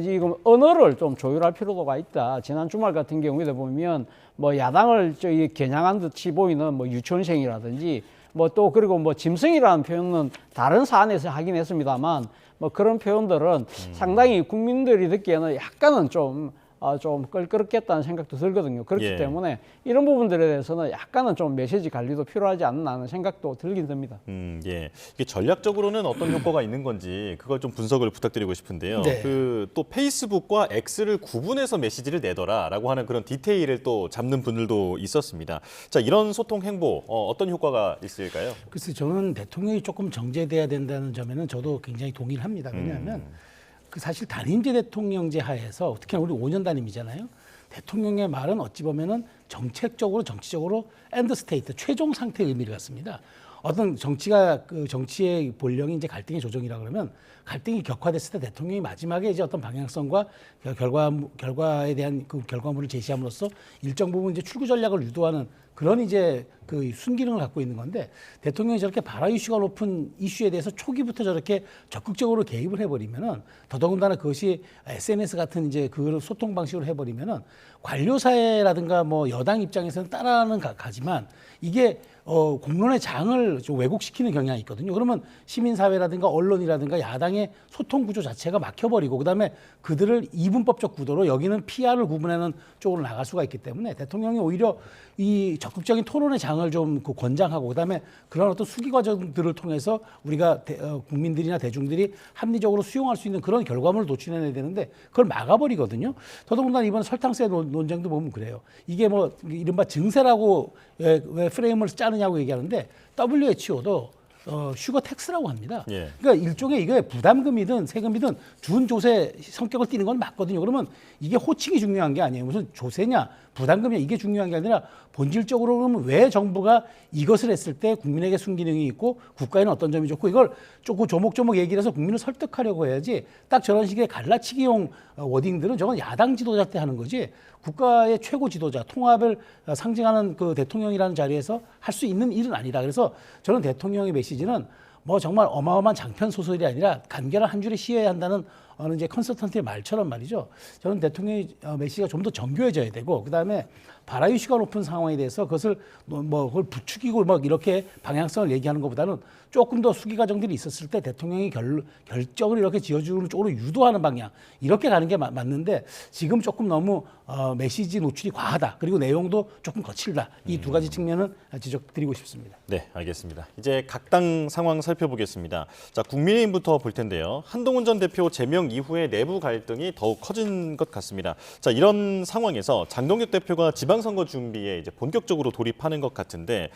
지금 언어를 좀 조율할 필요가 있다. 지난 주말 같은 경우에 보면 뭐 야당을 겨냥한 듯이 보이는 뭐 유치원생이라든지 뭐 또 그리고 뭐 짐승이라는 표현은 다른 사안에서 하긴 했습니다만 뭐 그런 표현들은 상당히 국민들이 듣기에는 약간은 좀 껄끄럽겠다는 생각도 들거든요. 그렇기 때문에 이런 부분들에 대해서는 약간은 좀 메시지 관리도 필요하지 않나 하는 생각도 들긴 듭니다. 예. 이게 전략적으로는 어떤 효과가 있는 건지 그걸 좀 분석을 부탁드리고 싶은데요. 네. 또 페이스북과 X를 구분해서 메시지를 내더라라고 하는 그런 디테일을 또 잡는 분들도 있었습니다. 자, 이런 소통 행보 어떤 효과가 있을까요? 글쎄 저는 대통령이 조금 정제돼야 된다는 점에는 저도 굉장히 동의를 합니다. 왜냐하면 그 사실 단임제 대통령제 하에서 특히나 우리 5년 단임이잖아요. 대통령의 말은 어찌 보면은 정책적으로 정치적으로 엔드 스테이트 최종 상태의 의미를 갖습니다. 어떤 정치의 본령이 이제 갈등의 조정이라 그러면 갈등이 격화됐을 때 대통령이 마지막에 이제 어떤 방향성과 결과에 대한 그 결과물을 제시함으로써 일정 부분 이제 출구 전략을 유도하는 그런 이제 그 순기능을 갖고 있는 건데 대통령이 저렇게 발화 이슈가 높은 이슈에 대해서 초기부터 저렇게 적극적으로 개입을 해버리면은 더더군다나 그것이 SNS 같은 이제 그 소통 방식으로 해버리면은 관료사회라든가 뭐 여당 입장에서는 따라하는 가지만 이게 공론의 장을 좀 왜곡시키는 경향이 있거든요. 그러면 시민사회라든가 언론이라든가 야당의 소통 구조 자체가 막혀버리고 그다음에 그들을 이분법적 구도로 여기는 PR을 구분하는 쪽으로 나갈 수가 있기 때문에 대통령이 오히려 이 적극적인 토론의 장을 좀 권장하고 그다음에 그런 어떤 수기 과정들을 통해서 우리가 국민들이나 대중들이 합리적으로 수용할 수 있는 그런 결과물을 도출해내야 되는데 그걸 막아버리거든요. 더더군다나 이번 설탕세 논쟁도 보면 그래요. 이게 뭐 이른바 증세라고 왜 프레임을 짜느냐고 얘기하는데 WHO도 슈거 텍스라고 합니다. 예. 그러니까 일종의 이게 부담금이든 세금이든 준조세 성격을 띠는 건 맞거든요. 그러면 이게 호칭이 중요한 게 아니에요. 무슨 조세냐 부담금이냐 이게 중요한 게 아니라 본질적으로 그러면 왜 정부가 이것을 했을 때 국민에게 순기능이 있고 국가에는 어떤 점이 좋고 이걸 조금 조목조목 얘기를 해서 국민을 설득하려고 해야지 딱 저런 식의 갈라치기용 워딩들은 저건 야당 지도자 때 하는 거지 국가의 최고 지도자 통합을 상징하는 그 대통령이라는 자리에서 할 수 있는 일은 아니다. 그래서 저는 대통령의 메시지는 뭐 정말 어마어마한 장편 소설이 아니라 간결한 한 줄에 씌워야 한다는 어느 이제 컨설턴트의 말처럼 말이죠. 저는 대통령의 메시지가 좀 더 정교해져야 되고 그다음에 발화 이슈가 높은 상황에 대해서 그것을 뭐 그걸 부추기고 막 이렇게 방향성을 얘기하는 것보다는 조금 더 수기 과정들이 있었을 때 대통령이 결정을 이렇게 지어주는 쪽으로 유도하는 방향 이렇게 가는 게 맞는데 지금 조금 너무 메시지 노출이 과하다. 그리고 내용도 조금 거칠다. 이 두 가지 측면은 지적드리고 싶습니다. 네, 알겠습니다. 이제 각 당 상황 살펴보겠습니다. 자, 국민의힘부터 볼 텐데요. 한동훈 전 대표 제명 이후에 내부 갈등이 더욱 커진 것 같습니다. 자, 이런 상황에서 장동혁 대표가 지방선거 준비에 이제 본격적으로 돌입하는 것 같은데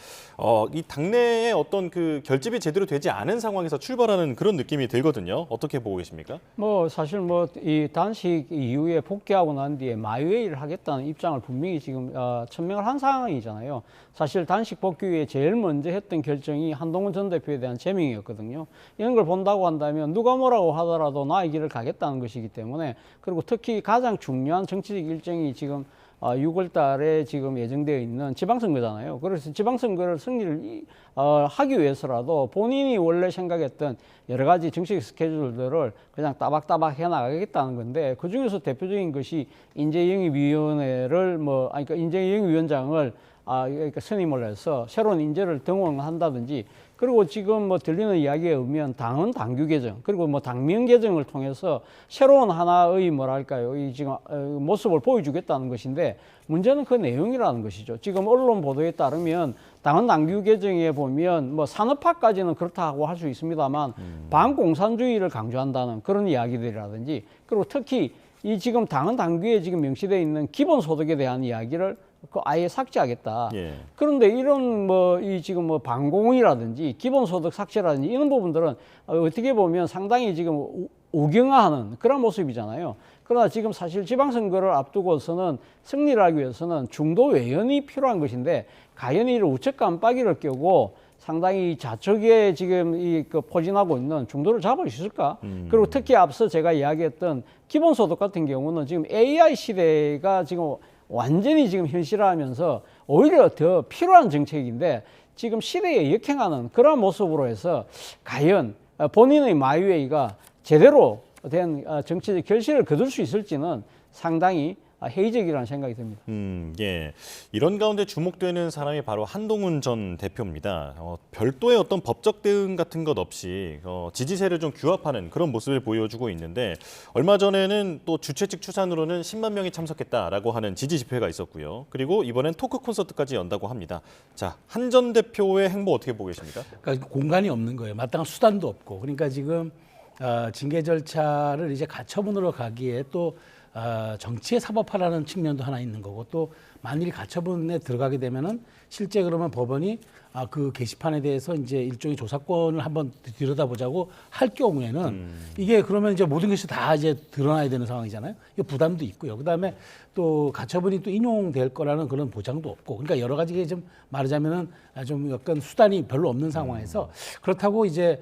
이 당내의 어떤 그 결집이 제대로 되지 않은 상황에서 출발하는 그런 느낌이 들거든요. 어떻게 보고 계십니까? 뭐 사실 뭐 이 단식 이후에 복귀하고 난 뒤에 마이웨이를 하겠다는 입장을 분명히 지금 천명을 한 상황이잖아요. 사실 단식 복귀 후에 제일 먼저 했던 결정이 한동훈 전 대표에 대한 제명이었거든요. 이런 걸 본다고 한다면 누가 뭐라고 하더라도 나의 길을 가겠다는 것이기 때문에 그리고 특히 가장 중요한 정치적 일정이 지금 6월 달에 지금 예정되어 있는 지방선거잖아요. 그래서 지방선거를 승리를 하기 위해서라도 본인이 원래 생각했던 여러 가지 정책 스케줄들을 그냥 따박따박 해나가겠다는 건데 그중에서 대표적인 것이 인재영입위원회를 그러니까 인재영입위원장을 그러니까 선임을 해서 새로운 인재를 등용한다든지, 그리고 지금 뭐 들리는 이야기에 의하면 당헌 당규 개정, 그리고 뭐 당명 개정을 통해서 새로운 하나의 뭐랄까요, 이 지금 모습을 보여주겠다는 것인데, 문제는 그 내용이라는 것이죠. 지금 언론 보도에 따르면 당헌 당규 개정에 보면 뭐 산업화까지는 그렇다고 할 수 있습니다만 반공산주의를 강조한다는 그런 이야기들이라든지, 그리고 특히 이 지금 당헌 당규에 지금 명시되어 있는 기본소득에 대한 이야기를 아예 삭제하겠다. 예. 그런데 이런 뭐 이 지금 뭐 반공이라든지 기본소득 삭제라든지 이런 부분들은 어떻게 보면 상당히 지금 우경화하는 그런 모습이잖아요. 그러나 지금 사실 지방선거를 앞두고서는 승리를 하기 위해서는 중도 외연이 필요한 것인데, 과연 이를 우측 깜빡이를 껴고 상당히 좌측에 지금 포진하고 있는 중도를 잡을 수 있을까? 그리고 특히 앞서 제가 이야기했던 기본소득 같은 경우는 지금 AI 시대가 지금 완전히 지금 현실화하면서 오히려 더 필요한 정책인데, 지금 시대에 역행하는 그런 모습으로 해서 과연 본인의 마이웨이가 제대로 된 정치적 결실을 거둘 수 있을지는 상당히 회의적이라는 생각이 듭니다. 예. 이런 가운데 주목되는 사람이 바로 한동훈 전 대표입니다. 별도의 어떤 법적 대응 같은 것 없이 지지세를 좀 규합하는 그런 모습을 보여주고 있는데, 얼마 전에는 또 주최 측 추산으로는 10만 명이 참석했다라고 하는 지지 집회가 있었고요. 그리고 이번엔 토크 콘서트까지 연다고 합니다. 자, 한 전 대표의 행보 어떻게 보고 계십니까? 그러니까 공간이 없는 거예요. 마땅한 수단도 없고. 그러니까 지금 징계 절차를 이제 가처분으로 가기에 또 정치의 사법화라는 측면도 하나 있는 거고, 또 만일 가처분에 들어가게 되면은 실제 그러면 법원이 그 게시판에 대해서 이제 일종의 조사권을 한번 들여다보자고 할 경우에는 이게 그러면 이제 모든 것이 다 이제 드러나야 되는 상황이잖아요. 이 부담도 있고요. 그다음에 또 가처분이 또 인용될 거라는 그런 보장도 없고, 그러니까 여러 가지 좀 말하자면은 좀 약간 수단이 별로 없는 상황에서, 그렇다고 이제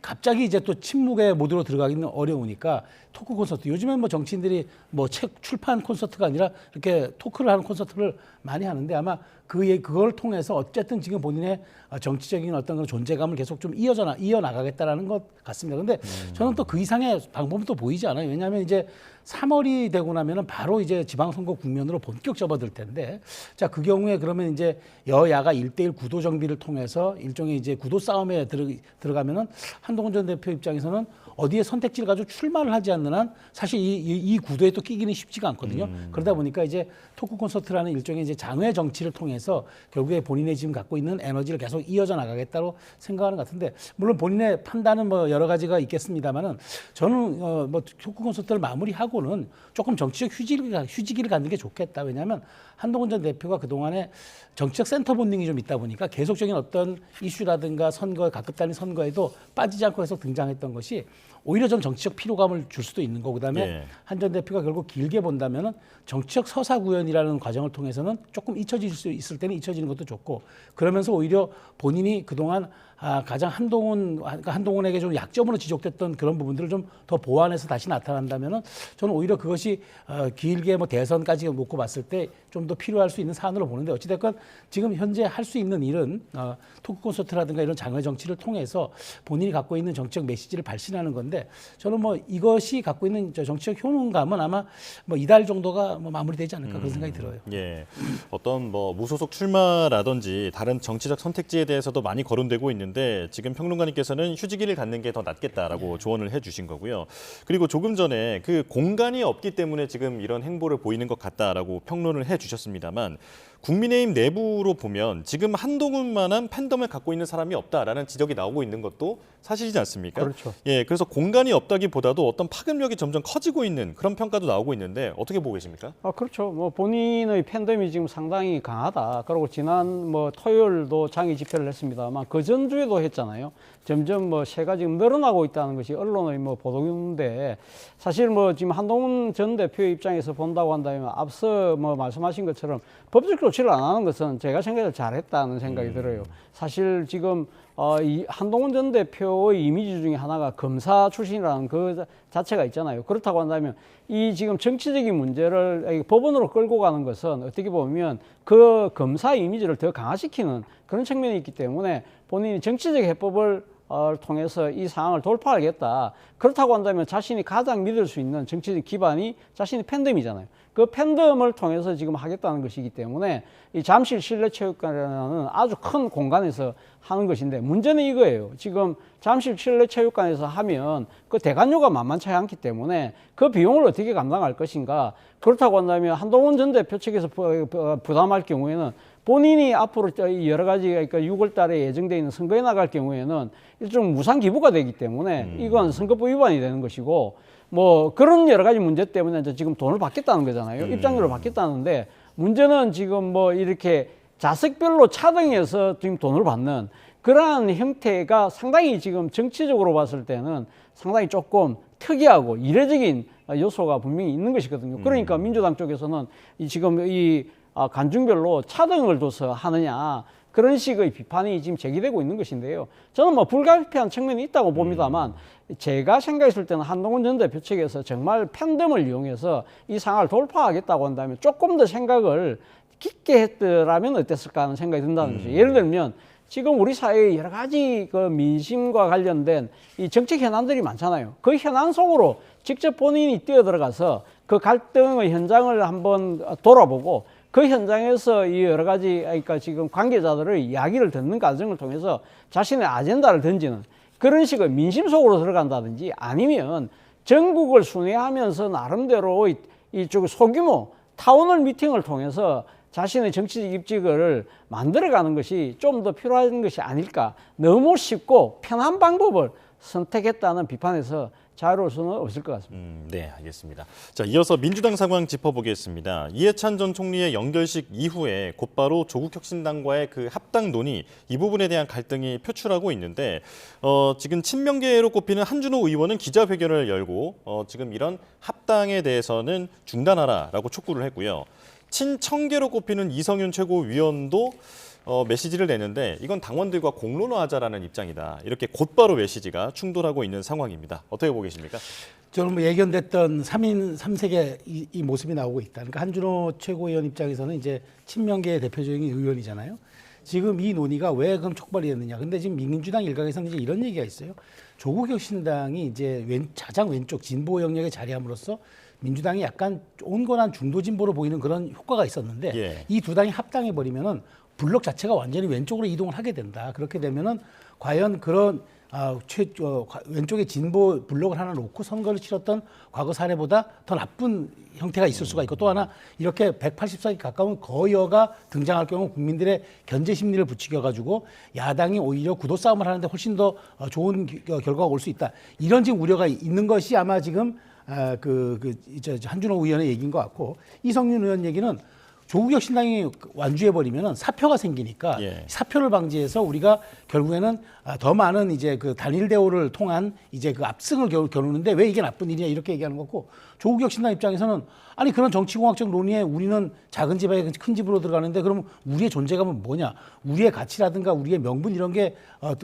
갑자기 이제 또 침묵의 모드로 들어가기는 어려우니까 토크 콘서트, 요즘엔 뭐 정치인들이 뭐 책 출판 콘서트가 아니라 이렇게 토크를 하는 콘서트를 많이 하는데, 아마 그걸 통해서 어쨌든 지금 본인의 정치적인 어떤 그런 존재감을 계속 좀 이어나가겠다라는 것 같습니다. 근데 저는 또 그 이상의 방법은 또 보이지 않아요. 왜냐하면 이제 3월이 되고 나면은 바로 이제 지방선거 국면으로 본격 접어들 텐데, 자, 그 경우에 그러면 이제 여야가 1대1 구도 정비를 통해서 일종의 이제 구도 싸움에 들어가면은 한동훈 전 대표 입장에서는 어디에 선택지를 가지고 출마를 하지 않는 한 사실 이 구도에 또 끼기는 쉽지가 않거든요. 그러다 보니까 이제 토크 콘서트라는 일종의 이제 장외 정치를 통해서 결국에 본인의 지금 갖고 있는 에너지를 계속 이어져 나가겠다고 생각하는 것 같은데, 물론 본인의 판단은 뭐 여러 가지가 있겠습니다만은, 저는 뭐 토크 콘서트를 마무리하고는 조금 정치적 휴지기를 갖는 게 좋겠다. 왜냐하면 한동훈 전 대표가 그동안에 정치적 센터 본능이 좀 있다 보니까 계속적인 어떤 이슈라든가 선거, 각급 단위 선거에도 빠지지 않고 계속 등장했던 것이 오히려 좀 정치적 피로감을 줄 수도 있는 거고, 그다음에 한 전 대표가 결국 길게 본다면은 정치적 서사구현이라는 과정을 통해서는 조금 잊혀질 수 있을 때는 잊혀지는 것도 좋고, 그러면서 오히려 본인이 그동안 가장 한동훈에게 좀 약점으로 지적됐던 그런 부분들을 좀 더 보완해서 다시 나타난다면은, 저는 오히려 그것이 길게 뭐 대선까지 놓고 봤을 때 좀 더 필요할 수 있는 사안으로 보는데, 어찌됐건 지금 현재 할 수 있는 일은 토크 콘서트라든가 이런 장외 정치를 통해서 본인이 갖고 있는 정치적 메시지를 발신하는 건데, 저는 뭐 이것이 갖고 있는 정치적 효능감은 아마 뭐 이달 정도가 뭐 마무리되지 않을까 그런 생각이 들어요. 예, 어떤 뭐 무소속 출마라든지 다른 정치적 선택지에 대해서도 많이 거론되고 있는데, 지금 평론가님께서는 휴지기를 갖는 게 더 낫겠다라고 조언을 해주신 거고요. 그리고 조금 전에 그 공간이 없기 때문에 지금 이런 행보를 보이는 것 같다라고 평론을 해주셨습니다만, 국민의힘 내부로 보면 지금 한동훈만한 팬덤을 갖고 있는 사람이 없다라는 지적이 나오고 있는 것도 사실이지 않습니까? 그렇죠. 예, 그래서 공간이 없다기보다도 어떤 파급력이 점점 커지고 있는 그런 평가도 나오고 있는데, 어떻게 보고 계십니까? 그렇죠. 뭐 본인의 팬덤이 지금 상당히 강하다. 그리고 지난 뭐 토요일도 장애 집회를 했습니다만 그 전주에도 했잖아요. 점점 뭐 세가 지금 늘어나고 있다는 것이 언론의 뭐 보도인데, 사실 뭐 지금 한동훈 전 대표의 입장에서 본다고 한다면 앞서 뭐 말씀하신 것처럼 법적 조치를 안 하는 것은 제가 생각을 잘했다는 생각이 들어요. 사실 지금 이 한동훈 전 대표의 이미지 중에 하나가 검사 출신이라는 그 자체가 있잖아요. 그렇다고 한다면 이 지금 정치적인 문제를 법원으로 끌고 가는 것은 어떻게 보면 그 검사 이미지를 더 강화시키는 그런 측면이 있기 때문에 본인이 정치적 해법을 통해서 이 상황을 돌파하겠다. 그렇다고 한다면 자신이 가장 믿을 수 있는 정치적 기반이 자신의 팬덤이잖아요. 그 팬덤을 통해서 지금 하겠다는 것이기 때문에 이 잠실 실내체육관이라는 아주 큰 공간에서 하는 것인데 문제는 이거예요. 지금 잠실 실내체육관에서 하면 그 대관료가 만만치 않기 때문에 그 비용을 어떻게 감당할 것인가. 그렇다고 한다면 한동훈 전 대표 측에서 부담할 경우에는 본인이 앞으로 여러 가지 그러니까 6월 달에 예정되어 있는 선거에 나갈 경우에는 일종 무상 기부가 되기 때문에 이건 선거법 위반이 되는 것이고 뭐 그런 여러 가지 문제 때문에 이제 지금 돈을 받겠다는 거잖아요. 입장료를 받겠다는데 문제는 지금 뭐 이렇게 자석별로 차등해서 지금 돈을 받는 그러한 형태가 상당히 지금 정치적으로 봤을 때는 상당히 조금 특이하고 이례적인 요소가 분명히 있는 것이거든요. 그러니까 민주당 쪽에서는 지금 이 간중별로 차등을 둬서 하느냐 그런 식의 비판이 지금 제기되고 있는 것인데요. 저는 뭐 불가피한 측면이 있다고 봅니다만 제가 생각했을 때는 한동훈 전 대표 측에서 정말 팬덤을 이용해서 이 상황을 돌파하겠다고 한다면 조금 더 생각을 깊게 했더라면 어땠을까 하는 생각이 든다는 거죠. 예를 들면 지금 우리 사회에 여러 가지 그 민심과 관련된 이 정책 현안들이 많잖아요. 그 현안 속으로 직접 본인이 뛰어들어가서 그 갈등의 현장을 한번 돌아보고 그 현장에서 이 여러 가지 그러니까 지금 관계자들의 이야기를 듣는 과정을 통해서 자신의 아젠다를 던지는 그런 식의 민심 속으로 들어간다든지 아니면 전국을 순회하면서 나름대로 이쪽 소규모 타운홀 미팅을 통해서 자신의 정치적 입지를 만들어가는 것이 좀 더 필요한 것이 아닐까. 너무 쉽고 편한 방법을 선택했다는 비판에서 자유로울 수는 없을 것 같습니다. 네, 알겠습니다. 자, 이어서 민주당 상황 짚어보겠습니다. 이해찬 전 총리의 연결식 이후에 곧바로 조국혁신당과의 그 합당 논의 이 부분에 대한 갈등이 표출하고 있는데 지금 친명계로 꼽히는 한준호 의원은 기자회견을 열고 지금 이런 합당에 대해서는 중단하라라고 촉구를 했고요. 친청계로 꼽히는 이성윤 최고위원도 메시지를 내는데 이건 당원들과 공론화하자라는 입장이다. 이렇게 곧바로 메시지가 충돌하고 있는 상황입니다. 어떻게 보고 계십니까? 저는 뭐 예견됐던 3인 3색의 이 모습이 나오고 있다. 그러니까 한준호 최고위원 입장에서는 이제 친명계의 대표적인 의원이잖아요. 지금 이 논의가 왜 그럼 촉발이 됐느냐. 근데 지금 민주당 일각에서는 이제 이런 얘기가 있어요. 조국혁신당이 이제 가장 왼쪽 진보 영역에 자리함으로써 민주당이 약간 온건한 중도 진보로 보이는 그런 효과가 있었는데 이 두 당이 합당해 버리면은 블록 자체가 완전히 왼쪽으로 이동을 하게 된다. 그렇게 되면은 과연 그런 왼쪽에 진보 블록을 하나 놓고 선거를 치렀던 과거 사례보다 더 나쁜 형태가 있을 수가 있고 또 하나 이렇게 180석에 가까운 거여가 등장할 경우 국민들의 견제 심리를 부추겨가지고 야당이 오히려 구도 싸움을 하는데 훨씬 더 좋은 결과가 올 수 있다. 이런 지금 우려가 있는 것이 아마 지금 한준호 의원의 얘기인 것 같고 이성윤 의원 얘기는 조국혁신당이 완주해버리면 사표가 생기니까 사표를 방지해서 우리가 결국에는 더 많은 이제 그 단일 대우를 통한 이제 그 압승을 겨루는데 왜 이게 나쁜 일이냐 이렇게 얘기하는 거고 조국혁신당 입장에서는 아니 그런 정치공학적 논의에 우리는 작은 집에 큰 집으로 들어가는데 그럼 우리의 존재감은 뭐냐? 우리의 가치라든가 우리의 명분 이런 게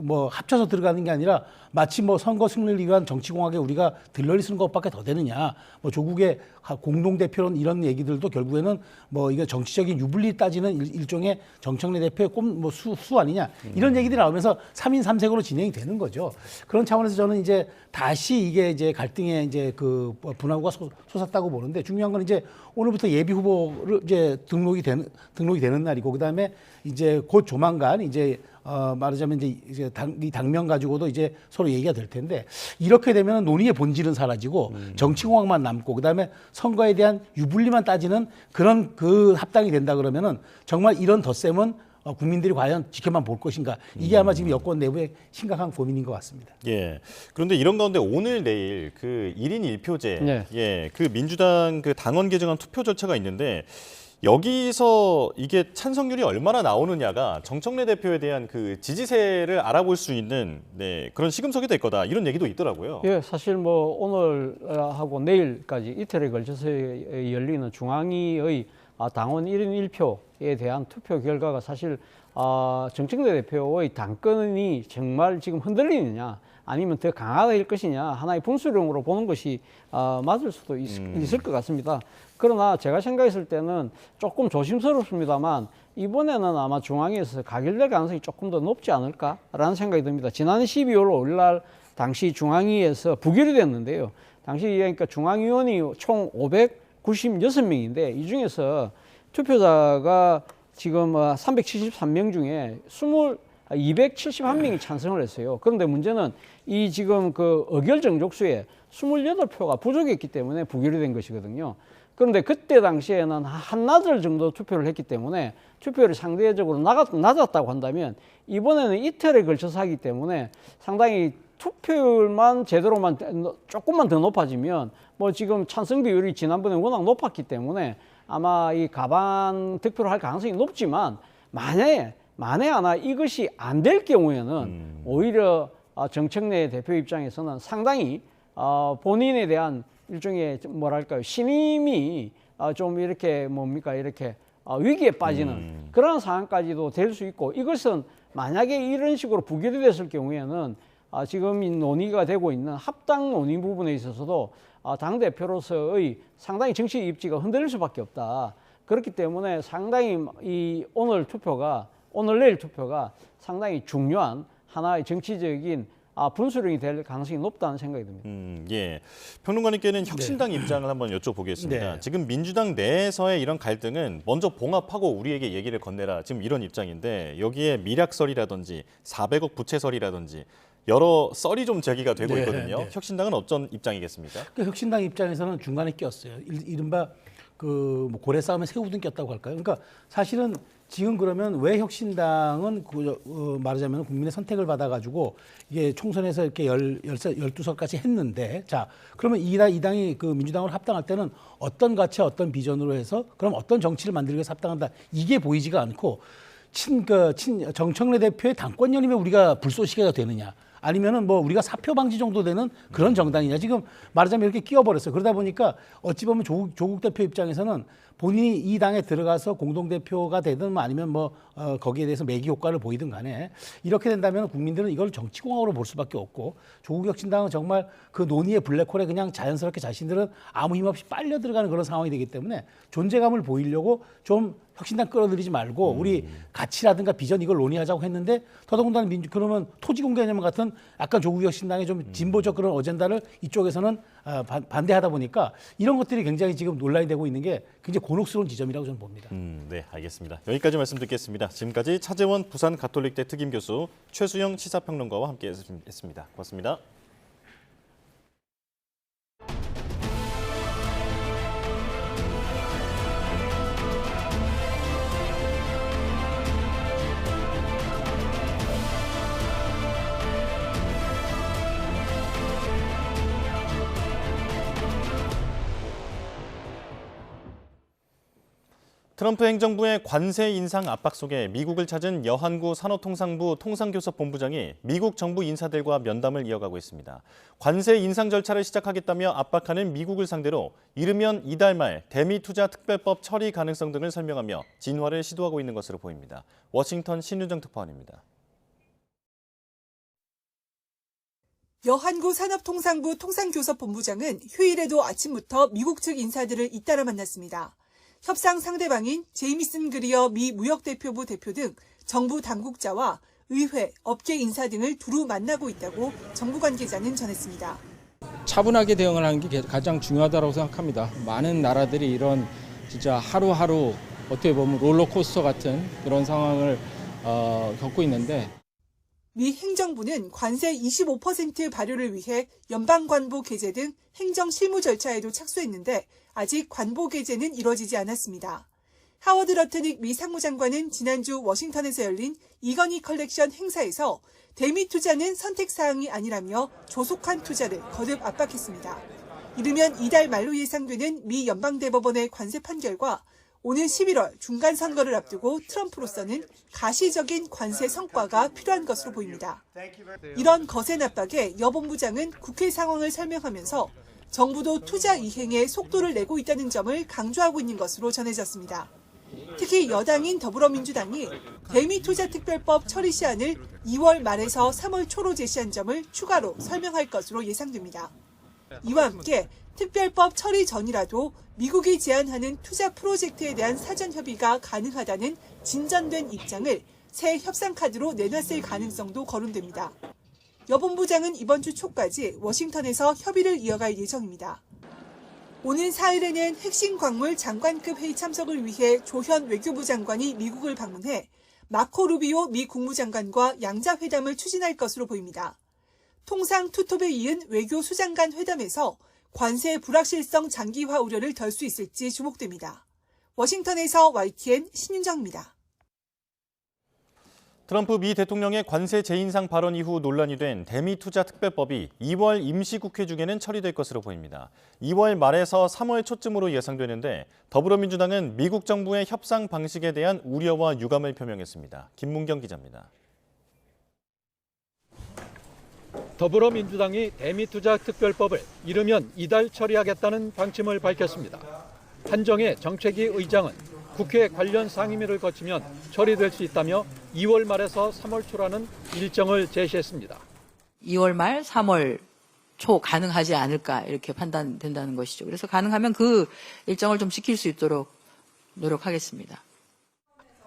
뭐 합쳐서 들어가는 게 아니라 마치 뭐 선거 승리를 위한 정치공학에 우리가 들러리 쓰는 것밖에 더 되느냐? 뭐 조국의 공동대표론 이런 얘기들도 결국에는 뭐 이게 정치적인 유불리 따지는 일종의 정청래 대표의 수 아니냐? 이런 얘기들이 나오면서 3인 3색으로 진행이 되는 거죠. 그런 차원에서 저는 이제 다시 이게 이제 갈등의 이제 그 분화구가 솟았다고 보는데 중요한 건 이제 오늘부터 예비 후보를 이제 등록이 되는 날이고 그다음에 이제 곧 조만간 이제 말하자면 이제 당명 가지고도 이제 서로 얘기가 될 텐데 이렇게 되면 논의의 본질은 사라지고 정치공학만 남고 그다음에 선거에 대한 유불리만 따지는 그런 그 합당이 된다 그러면은 정말 이런 덧셈은 국민들이 과연 지켜만 볼 것인가 이게 아마 지금 여권 내부의 심각한 고민인 것 같습니다. 예. 그런데 이런 가운데 오늘 내일 그 1인 1표제, 그 민주당 그 당원 개정안 투표 절차가 있는데 여기서 이게 찬성률이 얼마나 나오느냐가 정청래 대표에 대한 그 지지세를 알아볼 수 있는 그런 시금석이 될 거다 이런 얘기도 있더라고요. 예, 사실 뭐 오늘하고 내일까지 이틀에 걸쳐서 열리는 중앙위의 당원 1인 1표에 대한 투표 결과가 사실 정청래 대표의 당권이 정말 지금 흔들리느냐 아니면 더 강화될 것이냐 하나의 분수령으로 보는 것이 맞을 수도 있을 것 같습니다. 그러나 제가 생각했을 때는 조금 조심스럽습니다만 이번에는 아마 중앙에서 가결될 가능성이 조금 더 높지 않을까라는 생각이 듭니다. 지난 12월 5일 날 당시 중앙위에서 부결이 됐는데요. 당시 그러니까 중앙위원이 총 596명인데 이 중에서 투표자가 지금 373명 중에 271명이 찬성을 했어요. 그런데 문제는 이 지금 그 의결 정족수에 28표가 부족했기 때문에 부결이 된 것이거든요. 그런데 그때 당시에는 한나절 정도 투표를 했기 때문에 투표율이 상대적으로 낮았다고 한다면 이번에는 이틀에 걸쳐서 하기 때문에 상당히 투표율만 제대로만 조금만 더 높아지면 뭐 지금 찬성 비율이 지난번에 워낙 높았기 때문에 아마 이 가반 득표를 할 가능성이 높지만 만에 하나 이것이 안 될 경우에는 오히려 정청래 대표 입장에서는 상당히 본인에 대한 일종의 뭐랄까요 신임이 좀 이렇게 이렇게 위기에 빠지는 그런 상황까지도 될 수 있고 이것은 만약에 이런 식으로 부결이 됐을 경우에는 지금 논의가 되고 있는 합당 논의 부분에 있어서도 당대표로서의 상당히 정치 입지가 흔들릴 수밖에 없다. 그렇기 때문에 상당히 이 오늘 내일 투표가 상당히 중요한 하나의 정치적인 분수령이 될 가능성이 높다는 생각이 듭니다. 예. 평론가님께는 혁신당 입장을 한번 여쭤보겠습니다. 네. 지금 민주당 내에서의 이런 갈등은 먼저 봉합하고 우리에게 얘기를 건네라. 지금 이런 입장인데 여기에 미략설이라든지 400억 부채설이라든지 여러 썰이 좀 제기가 되고 네, 있거든요. 네. 혁신당은 어떤 입장이겠습니까? 그 혁신당 입장에서는 중간에 꼈어요. 이른바 뭐 고래 싸움에 새우등 꼈다고 할까요? 그러니까 사실은 지금 그러면 왜 혁신당은 말하자면 국민의 선택을 받아가지고 이게 총선에서 이렇게 12석까지 했는데 자 그러면 이 당이 그 민주당으로 합당할 때는 어떤 가치 어떤 비전으로 해서 그럼 어떤 정치를 만들기 위해서 합당한다 이게 보이지가 않고 정청래 대표의 당권 연임에 우리가 불쏘시개가 되느냐 아니면은 뭐 우리가 사표 방지 정도 되는 그런 정당이냐 지금 말하자면 이렇게 끼워버렸어요. 그러다 보니까 어찌 보면 조국 대표 입장에서는 본인이 이 당에 들어가서 공동대표가 되든 아니면 거기에 대해서 매기 효과를 보이든 간에 이렇게 된다면 국민들은 이걸 정치공학으로 볼 수밖에 없고 조국 혁신당은 정말 그 논의의 블랙홀에 그냥 자연스럽게 자신들은 아무 힘 없이 빨려 들어가는 그런 상황이 되기 때문에 존재감을 보이려고 좀 혁신당 끌어들이지 말고 우리 가치라든가 비전 이걸 논의하자고 했는데 더더군다나 그러면 토지공개념 같은 약간 조국 혁신당의 좀 진보적 그런 어젠다를 이쪽에서는 반대하다 보니까 이런 것들이 굉장히 지금 논란이 되고 있는 게 굉장히 곤혹스러운 지점이라고 저는 봅니다. 네, 알겠습니다. 여기까지 말씀 듣겠습니다. 지금까지 차재원 부산가톨릭대 특임교수 최수영 시사평론가와 함께했습니다. 고맙습니다. 트럼프 행정부의 관세 인상 압박 속에 미국을 찾은 여한구 산업통상부 통상교섭본부장이 미국 정부 인사들과 면담을 이어가고 있습니다. 관세 인상 절차를 시작하겠다며 압박하는 미국을 상대로 이르면 이달 말 대미투자 특별법 처리 가능성 등을 설명하며 진화를 시도하고 있는 것으로 보입니다. 워싱턴 신유정 특파원입니다. 여한구 산업통상부 통상교섭본부장은 휴일에도 아침부터 미국 측 인사들을 잇따라 만났습니다. 협상 상대방인 제이미슨 그리어 미 무역대표부 대표 등 정부 당국자와 의회, 업계 인사 등을 두루 만나고 있다고 정부 관계자는 전했습니다. 차분하게 대응을 하는 게 가장 중요하다고 생각합니다. 많은 나라들이 이런 진짜 하루하루 어떻게 보면 롤러코스터 같은 그런 상황을 겪고 있는데 미 행정부는 관세 25% 발효를 위해 연방관보 개제 등 행정 실무 절차에도 착수했는데 아직 관보 개제는 이뤄지지 않았습니다. 하워드 러트닉 미 상무장관은 지난주 워싱턴에서 열린 이건희 컬렉션 행사에서 대미 투자는 선택사항이 아니라며 조속한 투자를 거듭 압박했습니다. 이르면 이달 말로 예상되는 미 연방대법원의 관세 판결과 오늘 11월 중간선거를 앞두고 트럼프로서는 가시적인 관세 성과가 필요한 것으로 보입니다. 이런 거센 압박에 여 본부장은 국회 상황을 설명하면서 정부도 투자 이행에 속도를 내고 있다는 점을 강조하고 있는 것으로 전해졌습니다. 특히 여당인 더불어민주당이 대미투자특별법 처리 시한을 2월 말에서 3월 초로 제시한 점을 추가로 설명할 것으로 예상됩니다. 이와 함께 특별법 처리 전이라도 미국이 제안하는 투자 프로젝트에 대한 사전 협의가 가능하다는 진전된 입장을 새 협상 카드로 내놨을 가능성도 거론됩니다. 여 본부장은 이번 주 초까지 워싱턴에서 협의를 이어갈 예정입니다. 오는 사흘에는 핵심 광물 장관급 회의 참석을 위해 조현 외교부 장관이 미국을 방문해 마코 루비오 미 국무장관과 양자회담을 추진할 것으로 보입니다. 통상 투톱에 이은 외교 수장간 회담에서 관세 불확실성 장기화 우려를 덜 수 있을지 주목됩니다. 워싱턴에서 YTN 신윤정입니다. 트럼프 미 대통령의 관세 재인상 발언 이후 논란이 된 대미투자 특별법이 2월 임시국회 중에는 처리될 것으로 보입니다. 2월 말에서 3월 초쯤으로 예상되는데 더불어민주당은 미국 정부의 협상 방식에 대한 우려와 유감을 표명했습니다. 김문경 기자입니다. 더불어민주당이 대미투자 특별법을 이르면 이달 처리하겠다는 방침을 밝혔습니다. 한정혜 정책위 의장은 국회 관련 상임위를 거치면 처리될 수 있다며 2월 말에서 3월 초라는 일정을 제시했습니다. 2월 말, 3월 초 가능하지 않을까 이렇게 판단된다는 것이죠. 그래서 가능하면 그 일정을 좀 지킬 수 있도록 노력하겠습니다.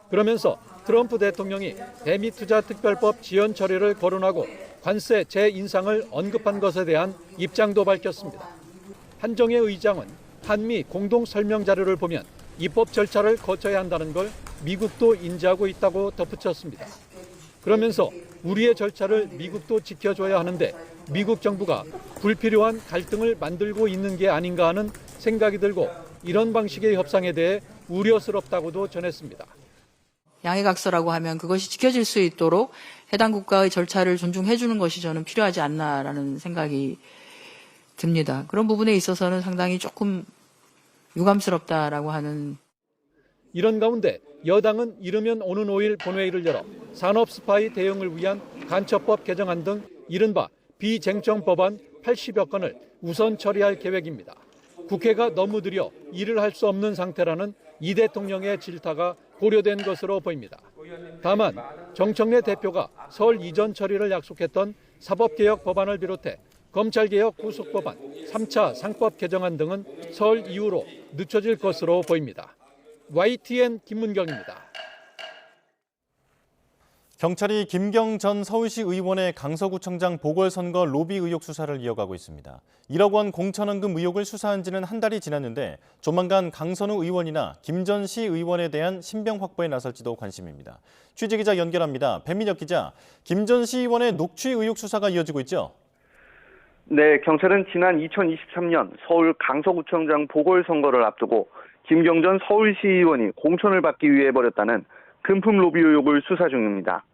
그러면서 트럼프 대통령이 대미투자특별법 지연 처리를 거론하고 관세 재인상을 언급한 것에 대한 입장도 밝혔습니다. 한정혜 의장은 한미 공동 설명 자료를 보면 입법 절차를 거쳐야 한다는 걸 미국도 인지하고 있다고 덧붙였습니다. 그러면서 우리의 절차를 미국도 지켜줘야 하는데 미국 정부가 불필요한 갈등을 만들고 있는 게 아닌가 하는 생각이 들고 이런 방식의 협상에 대해 우려스럽다고도 전했습니다. 양해각서라고 하면 그것이 지켜질 수 있도록 해당 국가의 절차를 존중해 주는 것이 저는 필요하지 않나라는 생각이 듭니다. 그런 부분에 있어서는 상당히 조금 유감스럽다라고 하는. 이런 가운데 여당은 이르면 오는 5일 본회의를 열어 산업 스파이 대응을 위한 간첩법 개정안 등 이른바 비쟁점 법안 80여 건을 우선 처리할 계획입니다. 국회가 너무 느려 일을 할 수 없는 상태라는 이 대통령의 질타가 고려된 것으로 보입니다. 다만 정청래 대표가 설 이전 처리를 약속했던 사법개혁 법안을 비롯해 검찰개혁 구속법안, 3차 상법 개정안 등은 설 이후로 늦춰질 것으로 보입니다. YTN 김문경입니다. 경찰이 김경 전 서울시 의원의 강서구청장 보궐선거 로비 의혹 수사를 이어가고 있습니다. 1억 원 공천원금 의혹을 수사한 지는 한 달이 지났는데 조만간 강선우 의원이나 김 전 시 의원에 대한 신병 확보에 나설지도 관심입니다. 취재기자 연결합니다. 배민혁 기자, 김 전 시 의원의 녹취 의혹 수사가 이어지고 있죠? 네, 경찰은 지난 2023년 서울 강서구청장 보궐선거를 앞두고 김경 전 서울시 의원이 공천을 받기 위해 벌였다는 금품 로비 의혹을 수사 중입니다.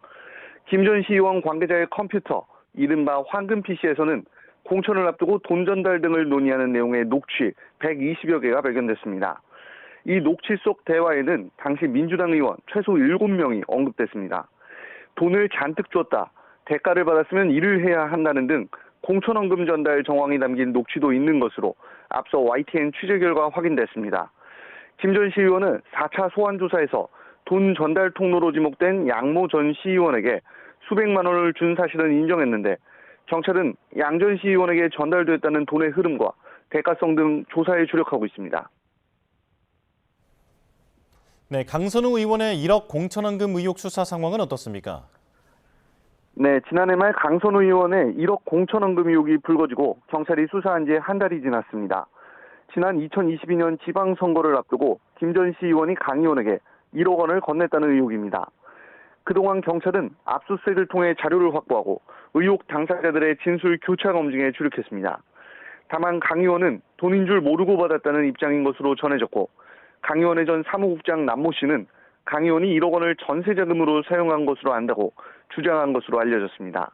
김 전 시의원 관계자의 컴퓨터, 이른바 황금 PC에서는 공천을 앞두고 돈 전달 등을 논의하는 내용의 녹취 120여 개가 발견됐습니다. 이 녹취 속 대화에는 당시 민주당 의원 최소 7명이 언급됐습니다. 돈을 잔뜩 줬다, 대가를 받았으면 일을 해야 한다는 등 공천원금 전달 정황이 담긴 녹취도 있는 것으로 앞서 YTN 취재 결과 확인됐습니다. 김 전 시의원은 4차 소환조사에서 돈 전달 통로로 지목된 양모 전 시의원에게 수백만 원을 준 사실은 인정했는데 경찰은 양 전 시의원에게 전달됐다는 돈의 흐름과 대가성 등 조사에 주력하고 있습니다. 네, 강선우 의원의 1억 공천원금 의혹 수사 상황은 어떻습니까? 네, 지난해 말 강선우 의원의 1억 공천원금 의혹이 불거지고 경찰이 수사한 지 한 달이 지났습니다. 지난 2022년 지방선거를 앞두고 김 전 시의원이 강 의원에게 1억 원을 건넸다는 의혹입니다. 그동안 경찰은 압수수색을 통해 자료를 확보하고 의혹 당사자들의 진술 교차 검증에 주력했습니다. 다만 강 의원은 돈인 줄 모르고 받았다는 입장인 것으로 전해졌고 강 의원의 전 사무국장 남모 씨는 강 의원이 1억 원을 전세 자금으로 사용한 것으로 안다고 주장한 것으로 알려졌습니다.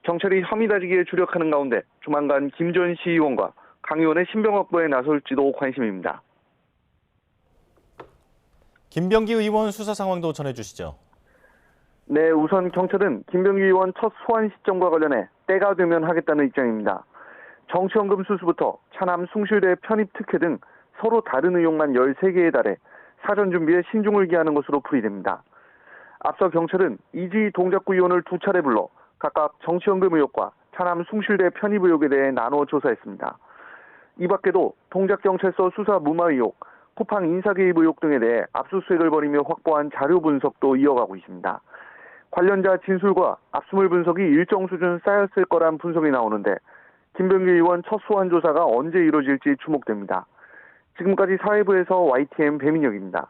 경찰이 혐의 다지기에 주력하는 가운데 조만간 김 전 시의원과 강 의원의 신병 확보에 나설지도 관심입니다. 김병기 의원 수사 상황도 전해주시죠. 네, 우선 경찰은 김병기 의원 첫 소환 시점과 관련해 때가 되면 하겠다는 입장입니다. 정치연금 수수부터 차남 숭실대 편입 특혜 등 서로 다른 의혹만 13개에 달해 사전 준비에 신중을 기하는 것으로 풀이됩니다. 앞서 경찰은 이지 동작구 의원을 2차례 불러 각각 정치연금 의혹과 차남 숭실대 편입 의혹에 대해 나누어 조사했습니다. 이 밖에도 동작경찰서 수사 무마 의혹, 쿠팡 인사개입 의혹 등에 대해 압수수색을 벌이며 확보한 자료 분석도 이어가고 있습니다. 관련자 진술과 압수물 분석이 일정 수준 쌓였을 거란 분석이 나오는데 김병기 의원 첫 소환 조사가 언제 이루어질지 주목됩니다. 지금까지 사회부에서 YTN 배민혁입니다.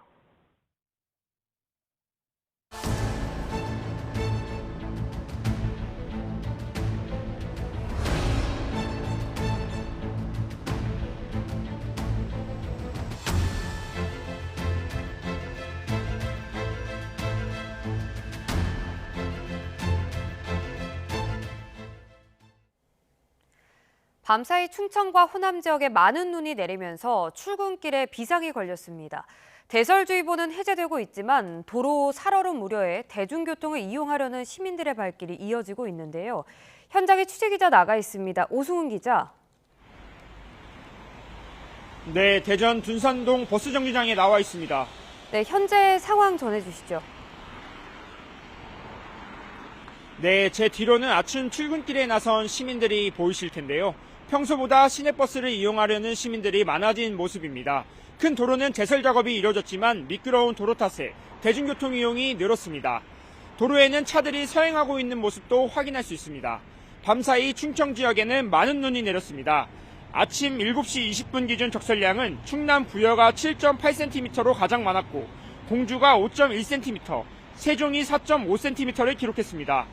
밤사이 충청과 호남 지역에 많은 눈이 내리면서 출근길에 비상이 걸렸습니다. 대설주의보는 해제되고 있지만 도로 살얼음 우려에 대중교통을 이용하려는 시민들의 발길이 이어지고 있는데요. 현장에 취재기자 나가 있습니다. 오승훈 기자. 네, 대전 둔산동 버스정류장에 나와 있습니다. 네, 현재 상황 전해주시죠. 네, 제 뒤로는 아침 출근길에 나선 시민들이 보이실 텐데요. 평소보다 시내버스를 이용하려는 시민들이 많아진 모습입니다. 큰 도로는 제설 작업이 이루어졌지만 미끄러운 도로 탓에 대중교통 이용이 늘었습니다. 도로에는 차들이 서행하고 있는 모습도 확인할 수 있습니다. 밤사이 충청 지역에는 많은 눈이 내렸습니다. 아침 7시 20분 기준 적설량은 충남 부여가 7.8cm로 가장 많았고 공주가 5.1cm, 세종이 4.5cm를 기록했습니다.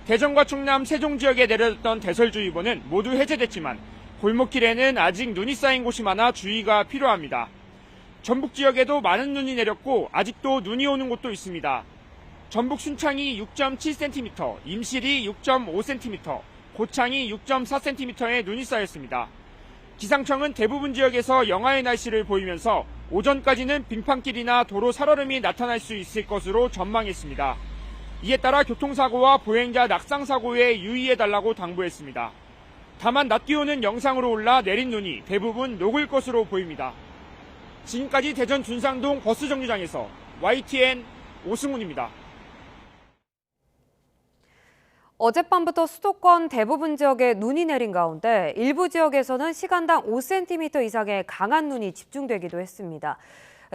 대전과 충남, 세종 지역에 내려졌던 대설주의보는 모두 해제됐지만 골목길에는 아직 눈이 쌓인 곳이 많아 주의가 필요합니다. 전북 지역에도 많은 눈이 내렸고 아직도 눈이 오는 곳도 있습니다. 전북 순창이 6.7cm, 임실이 6.5cm, 고창이 6.4cm의 눈이 쌓였습니다. 기상청은 대부분 지역에서 영하의 날씨를 보이면서 오전까지는 빙판길이나 도로 살얼음이 나타날 수 있을 것으로 전망했습니다. 이에 따라 교통사고와 보행자 낙상사고에 유의해달라고 당부했습니다. 다만 낮 기온은 영상으로 올라 내린 눈이 대부분 녹을 것으로 보입니다. 지금까지 대전 둔상동 버스정류장에서 YTN 오승훈입니다. 어젯밤부터 수도권 대부분 지역에 눈이 내린 가운데 일부 지역에서는 시간당 5cm 이상의 강한 눈이 집중되기도 했습니다.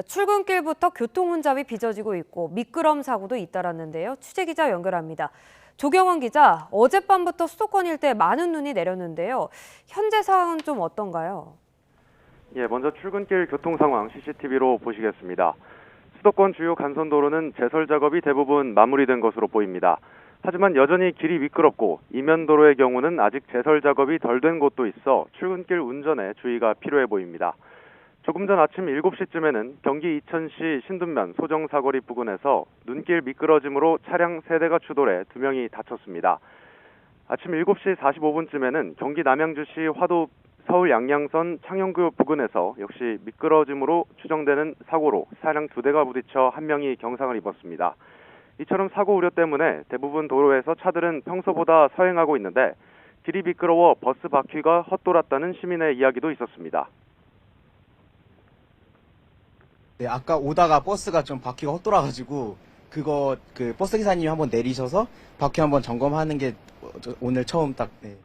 출근길부터 교통 혼잡이 빚어지고 있고 미끄럼 사고도 잇따랐는데요. 취재기자 연결합니다. 조경원 기자, 어젯밤부터 수도권 일대에 많은 눈이 내렸는데요. 현재 상황은 좀 어떤가요? 예, 먼저 출근길 교통 상황 CCTV로 보시겠습니다. 수도권 주요 간선도로는 제설 작업이 대부분 마무리된 것으로 보입니다. 하지만 여전히 길이 미끄럽고 이면도로의 경우는 아직 제설 작업이 덜 된 곳도 있어 출근길 운전에 주의가 필요해 보입니다. 조금 전 아침 7시쯤에는 경기 이천시 신둔면 소정사거리 부근에서 눈길 미끄러짐으로 차량 3대가 추돌해 2명이 다쳤습니다. 아침 7시 45분쯤에는 경기 남양주시 화도 서울 양양선 창녕구 부근에서 역시 미끄러짐으로 추정되는 사고로 차량 2대가 부딪혀 1명이 경상을 입었습니다. 이처럼 사고 우려 때문에 대부분 도로에서 차들은 평소보다 서행하고 있는데 길이 미끄러워 버스 바퀴가 헛돌았다는 시민의 이야기도 있었습니다. 네, 아까 오다가 버스가 좀 바퀴가 헛돌아가지고 그 버스 기사님이 한번 내리셔서 바퀴 한번 점검하는 게 오늘 처음 네.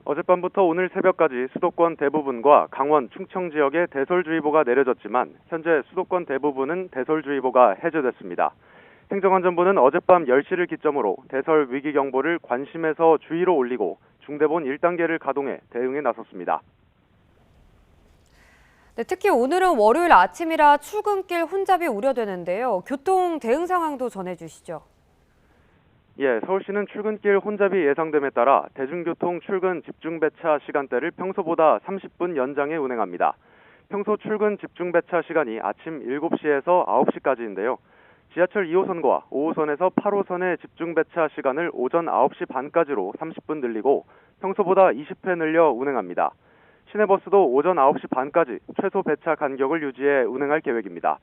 어젯밤부터 오늘 새벽까지 수도권 대부분과 강원, 충청 지역에 대설주의보가 내려졌지만 현재 수도권 대부분은 대설주의보가 해제됐습니다. 행정안전부는 어젯밤 10시를 기점으로 대설 위기경보를 관심에서 주의로 올리고 중대본 1단계를 가동해 대응에 나섰습니다. 네, 특히 오늘은 월요일 아침이라 출근길 혼잡이 우려되는데요. 교통 대응 상황도 전해주시죠. 예, 서울시는 출근길 혼잡이 예상됨에 따라 대중교통 출근 집중배차 시간대를 평소보다 30분 연장해 운행합니다. 평소 출근 집중배차 시간이 아침 7시에서 9시까지인데요. 지하철 2호선과 5호선에서 8호선의 집중배차 시간을 오전 9시 반까지로 30분 늘리고 평소보다 20회 늘려 운행합니다. 시내버스도 오전 9시 반까지 최소 배차 간격을 유지해 운행할 계획입니다.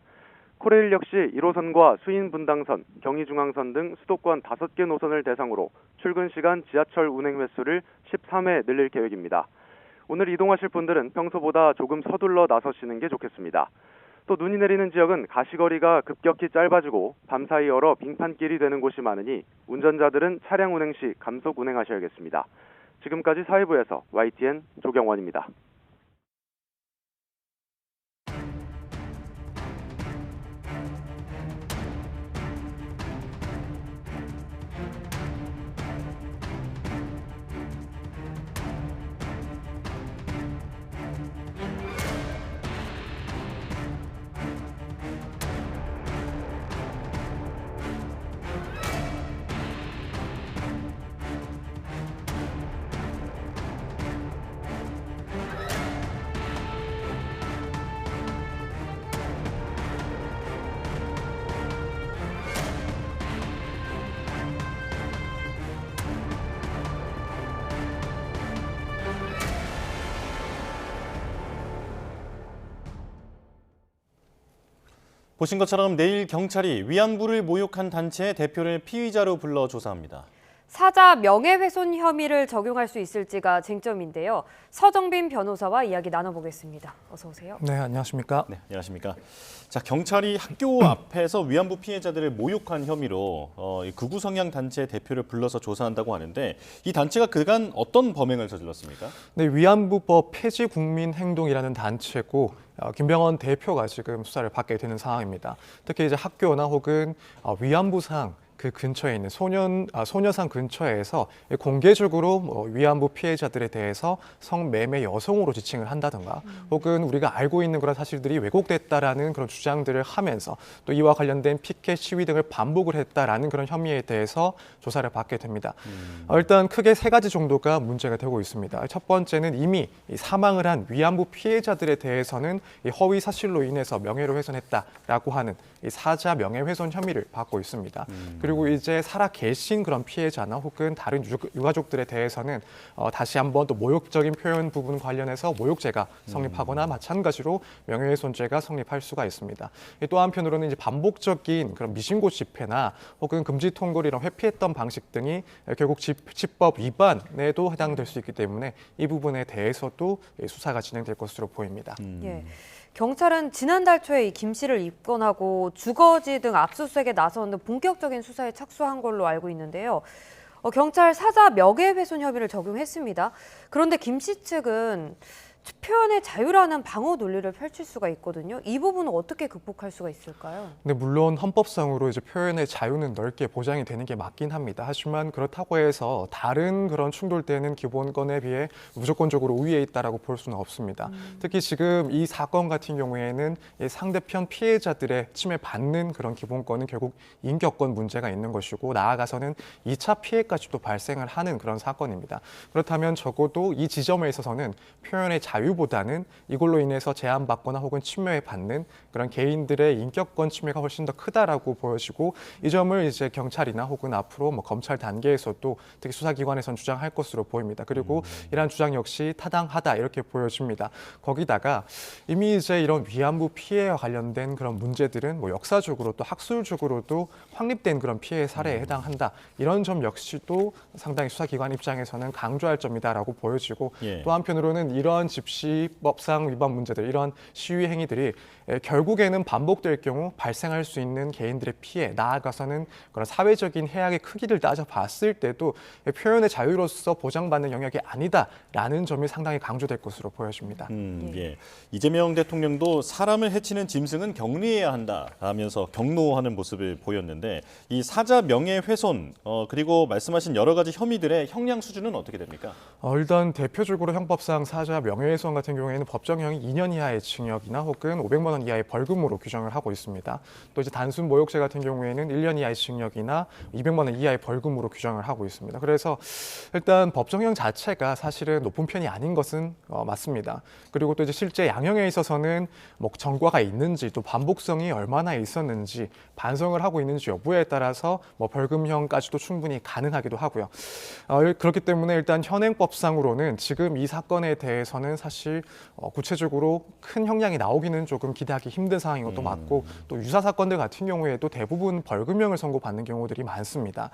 코레일 역시 1호선과 수인분당선, 경의중앙선 등 수도권 5개 노선을 대상으로 출근 시간 지하철 운행 횟수를 13회 늘릴 계획입니다. 오늘 이동하실 분들은 평소보다 조금 서둘러 나서시는 게 좋겠습니다. 또 눈이 내리는 지역은 가시거리가 급격히 짧아지고 밤사이 여러 빙판길이 되는 곳이 많으니 운전자들은 차량 운행 시 감속 운행하셔야겠습니다. 지금까지 사회부에서 YTN 조경원입니다. 보신 것처럼 내일 경찰이 위안부를 모욕한 단체의 대표를 피의자로 불러 조사합니다. 사자 명예훼손 혐의를 적용할 수 있을지가 쟁점인데요. 서정빈 변호사와 이야기 나눠보겠습니다. 어서 오세요. 네, 안녕하십니까? 네, 안녕하십니까? 자, 경찰이 학교 앞에서 위안부 피해자들을 모욕한 혐의로 극우 성향 단체 대표를 불러서 조사한다고 하는데 이 단체가 그간 어떤 범행을 저질렀습니까? 네, 위안부법 폐지 국민 행동이라는 단체고 김병헌 대표가 지금 수사를 받게 되는 상황입니다. 특히 이제 학교나 혹은 위안부상 그 근처에 있는 소녀상 근처에서 공개적으로 위안부 피해자들에 대해서 성매매 여성으로 지칭을 한다든가 혹은 우리가 알고 있는 그런 사실들이 왜곡됐다라는 그런 주장들을 하면서 또 이와 관련된 피켓 시위 등을 반복을 했다라는 그런 혐의에 대해서 조사를 받게 됩니다. 일단 크게 세 가지 정도가 문제가 되고 있습니다. 첫 번째는 이미 사망을 한 위안부 피해자들에 대해서는 허위 사실로 인해서 명예를 훼손했다라고 하는 사자 명예훼손 혐의를 받고 있습니다. 그리고 이제 살아 계신 그런 피해자나 혹은 다른 유가족들에 대해서는 다시 한번 또 모욕적인 표현 부분 관련해서 모욕죄가 성립하거나 마찬가지로 명예훼손죄가 성립할 수가 있습니다. 또 한편으로는 이제 반복적인 그런 미신고 집회나 혹은 금지 통고를 이런 회피했던 방식 등이 결국 집법 위반에도 해당될 수 있기 때문에 이 부분에 대해서도 수사가 진행될 것으로 보입니다. 예. 경찰은 지난달 초에 이 김 씨를 입건하고 주거지 등 압수수색에 나선 등 본격적인 수사에 착수한 걸로 알고 있는데요. 경찰 사자 명예훼손 혐의를 적용했습니다. 그런데 김 씨 측은 표현의 자유라는 방어 논리를 펼칠 수가 있거든요. 이 부분은 어떻게 극복할 수가 있을까요? 네, 물론 헌법상으로 이제 표현의 자유는 넓게 보장이 되는 게 맞긴 합니다. 하지만 그렇다고 해서 다른 그런 충돌되는 기본권에 비해 무조건적으로 우위에 있다라고 볼 수는 없습니다. 특히 지금 이 사건 같은 경우에는 이 상대편 피해자들의 침해받는 그런 기본권은 결국 인격권 문제가 있는 것이고 나아가서는 2차 피해까지도 발생을 하는 그런 사건입니다. 그렇다면 적어도 이 지점에 있어서는 표현의 자유보다는 이걸로 인해서 제한받거나 혹은 침해받는 그런 개인들의 인격권 침해가 훨씬 더 크다라고 보여지고 이 점을 이제 경찰이나 혹은 앞으로 검찰 단계에서도 특히 수사기관에선 주장할 것으로 보입니다. 그리고 이러한 주장 역시 타당하다 이렇게 보여집니다. 거기다가 이미 이제 이런 위안부 피해와 관련된 그런 문제들은 역사적으로 또 학술적으로도 확립된 그런 피해 사례에 해당한다. 이런 점 역시도 상당히 수사기관 입장에서는 강조할 점이다라고 보여지고 또 한편으로는 이런 집시법상 위반 문제들, 이런 시위 행위들이 결국에는 반복될 경우 발생할 수 있는 개인들의 피해, 나아가서는 그런 사회적인 해악의 크기를 따져봤을 때도 표현의 자유로서 보장받는 영역이 아니다라는 점이 상당히 강조될 것으로 보여집니다. 예. 이재명 대통령도 사람을 해치는 짐승은 격리해야 한다라면서 경로하는 모습을 보였는데 이 사자 명예훼손 그리고 말씀하신 여러 가지 혐의들의 형량 수준은 어떻게 됩니까? 일단 대표적으로 형법상 사자 명예훼손 같은 경우에는 법정형이 2년 이하의 징역이나 혹은 500만 원 이하의 벌금으로 규정을 하고 있습니다. 또 이제 단순 모욕죄 같은 경우에는 1년 이하의 징역이나 200만 원 이하의 벌금으로 규정을 하고 있습니다. 그래서 일단 법정형 자체가 사실은 높은 편이 아닌 것은 맞습니다. 그리고 또 이제 실제 양형에 있어서는 전과가 있는지 또 반복성이 얼마나 있었는지 반성을 하고 있는지 여부에 따라서 벌금형까지도 충분히 가능하기도 하고요. 그렇기 때문에 일단 현행법상으로는 지금 이 사건에 대해서는 사실 구체적으로 큰 형량이 나오기는 조금 기대하기 힘든 상황인 것도 맞고 또 유사 사건들 같은 경우에도 대부분 벌금형을 선고받는 경우들이 많습니다.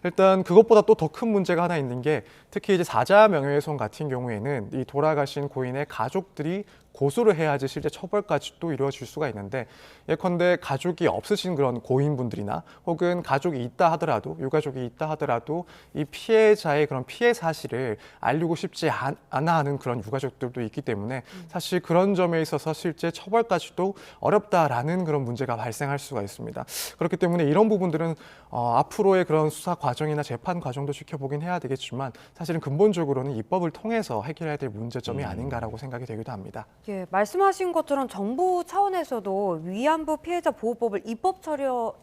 일단 그것보다 또 더 큰 문제가 하나 있는 게 특히 이제 사자 명예훼손 같은 경우에는 이 돌아가신 고인의 가족들이 고소를 해야지 실제 처벌까지도 이루어질 수가 있는데 예컨대 가족이 없으신 그런 고인분들이나 혹은 가족이 있다 하더라도 유가족이 있다 하더라도 이 피해자의 그런 피해 사실을 알리고 싶지 않아 하는 그런 유가족들도 있기 때문에 사실 그런 점에 있어서 실제 처벌까지도 어렵다라는 그런 문제가 발생할 수가 있습니다. 그렇기 때문에 이런 부분들은 앞으로의 그런 수사 과정이나 재판 과정도 지켜보긴 해야 되겠지만 사실은 근본적으로는 입법을 통해서 해결해야 될 문제점이 아닌가라고 생각이 되기도 합니다. 예, 말씀하신 것처럼 정부 차원에서도 위안부 피해자 보호법을 입법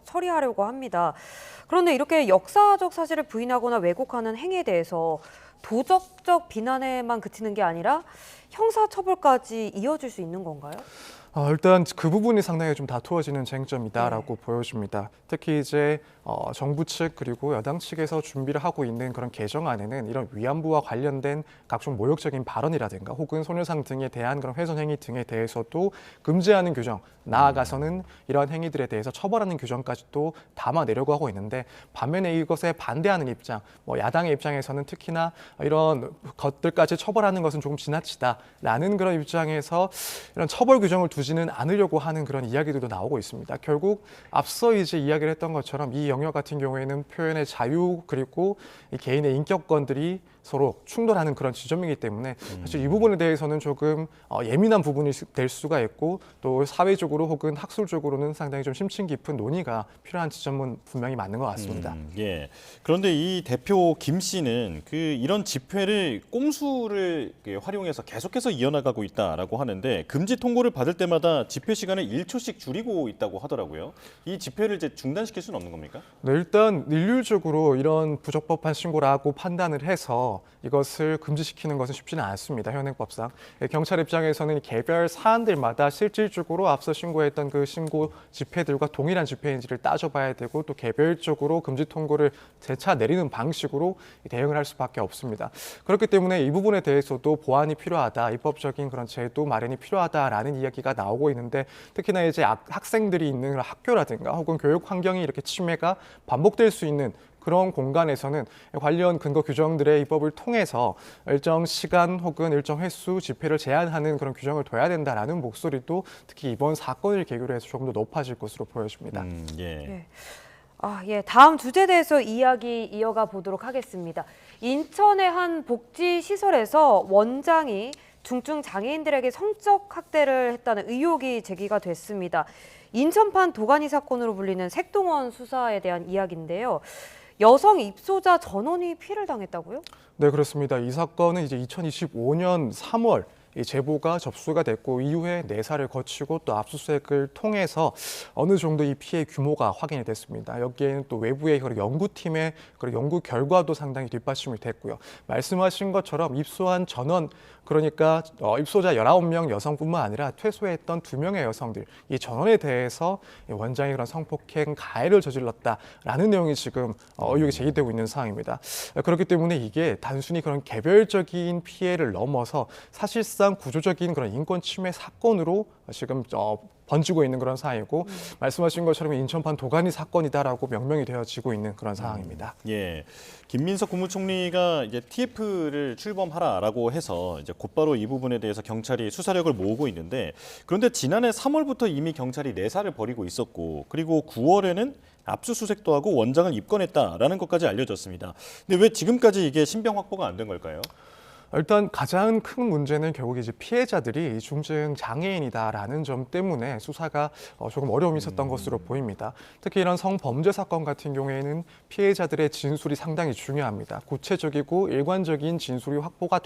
처리하려고 합니다. 그런데 이렇게 역사적 사실을 부인하거나 왜곡하는 행위에 대해서 도덕적 비난에만 그치는 게 아니라 형사처벌까지 이어질 수 있는 건가요? 일단 그 부분이 상당히 좀 다투어지는 쟁점이다라고 보여집니다. 특히 이제 정부 측 그리고 여당 측에서 준비를 하고 있는 그런 개정안에는 이런 위안부와 관련된 각종 모욕적인 발언이라든가 혹은 소녀상 등에 대한 그런 훼손 행위 등에 대해서도 금지하는 규정, 나아가서는 이러한 행위들에 대해서 처벌하는 규정까지도 담아내려고 하고 있는데 반면에 이것에 반대하는 입장, 야당의 입장에서는 특히나 이런 것들까지 처벌하는 것은 조금 지나치다라는 그런 입장에서 이런 처벌 규정을 두지는 않으려고 하는 그런 이야기들도 나오고 있습니다. 결국 앞서 이제 이야기를 했던 것처럼 이 영역 같은 경우에는 표현의 자유 그리고 이 개인의 인격권들이 서로 충돌하는 그런 지점이기 때문에 사실 이 부분에 대해서는 조금 예민한 부분이 될 수가 있고 또 사회적으로 혹은 학술적으로는 상당히 좀 심층 깊은 논의가 필요한 지점은 분명히 맞는 것 같습니다. 예. 그런데 이 대표 김 씨는 이런 집회를 꼼수를 활용해서 계속해서 이어나가고 있다라고 하는데 금지 통고를 받을 때마다 집회 시간을 1초씩 줄이고 있다고 하더라고요. 이 집회를 이제 중단시킬 수는 없는 겁니까? 네, 일단 일률적으로 이런 부적법한 신고라고 판단을 해서 이것을 금지시키는 것은 쉽지는 않습니다. 현행법상. 경찰 입장에서는 개별 사안들마다 실질적으로 앞서 신고했던 그 신고 집회들과 동일한 집회인지를 따져봐야 되고 또 개별적으로 금지 통고를 재차 내리는 방식으로 대응을 할 수밖에 없습니다. 그렇기 때문에 이 부분에 대해서도 보완이 필요하다, 입법적인 그런 제도 마련이 필요하다라는 이야기가 나오고 있는데 특히나 이제 학생들이 있는 학교라든가 혹은 교육 환경이 이렇게 침해가 반복될 수 있는 그런 공간에서는 관련 근거 규정들의 입법을 통해서 일정 시간 혹은 일정 횟수 집회를 제한하는 그런 규정을 둬야 된다라는 목소리도 특히 이번 사건을 계기로 해서 조금 더 높아질 것으로 보여집니다. 예. 다음 주제에 대해서 이야기 이어가 보도록 하겠습니다. 인천의 한 복지시설에서 원장이 중증 장애인들에게 성적 학대를 했다는 의혹이 제기가 됐습니다. 인천판 도가니 사건으로 불리는 색동원 수사에 대한 이야기인데요. 여성 입소자 전원이 피해를 당했다고요? 네, 그렇습니다. 이 사건은 이제 2025년 3월 이 제보가 접수가 됐고 이후에 내사를 거치고 또 압수수색을 통해서 어느 정도 이 피해 규모가 확인이 됐습니다. 여기에는 또 외부의 연구팀의 연구 결과도 상당히 뒷받침이 됐고요. 말씀하신 것처럼 입소한 전원 그러니까 입소자 19명 여성뿐만 아니라 퇴소했던 2명의 여성들 이 전원에 대해서 원장이 그런 성폭행 가해를 저질렀다라는 내용이 지금 의혹이 제기되고 있는 상황입니다. 그렇기 때문에 이게 단순히 그런 개별적인 피해를 넘어서 사실상 구조적인 그런 인권 침해 사건으로 지금 번지고 있는 그런 상황이고 말씀하신 것처럼 인천판 도가니 사건이다라고 명명이 되어지고 있는 그런 상황입니다. 예, 김민석 국무총리가 이제 TF를 출범하라라고 해서 이제 곧바로 이 부분에 대해서 경찰이 수사력을 모으고 있는데 그런데 지난해 3월부터 이미 경찰이 내사를 벌이고 있었고 그리고 9월에는 압수수색도 하고 원장을 입건했다라는 것까지 알려졌습니다. 근데 왜 지금까지 이게 신병 확보가 안 된 걸까요? 일단 가장 큰 문제는 결국 이제 피해자들이 중증 장애인이다라는 점 때문에 수사가 조금 어려움이 있었던 것으로 보입니다. 특히 이런 성범죄 사건 같은 경우에는 피해자들의 진술이 상당히 중요합니다. 구체적이고 일관적인 진술이 확보가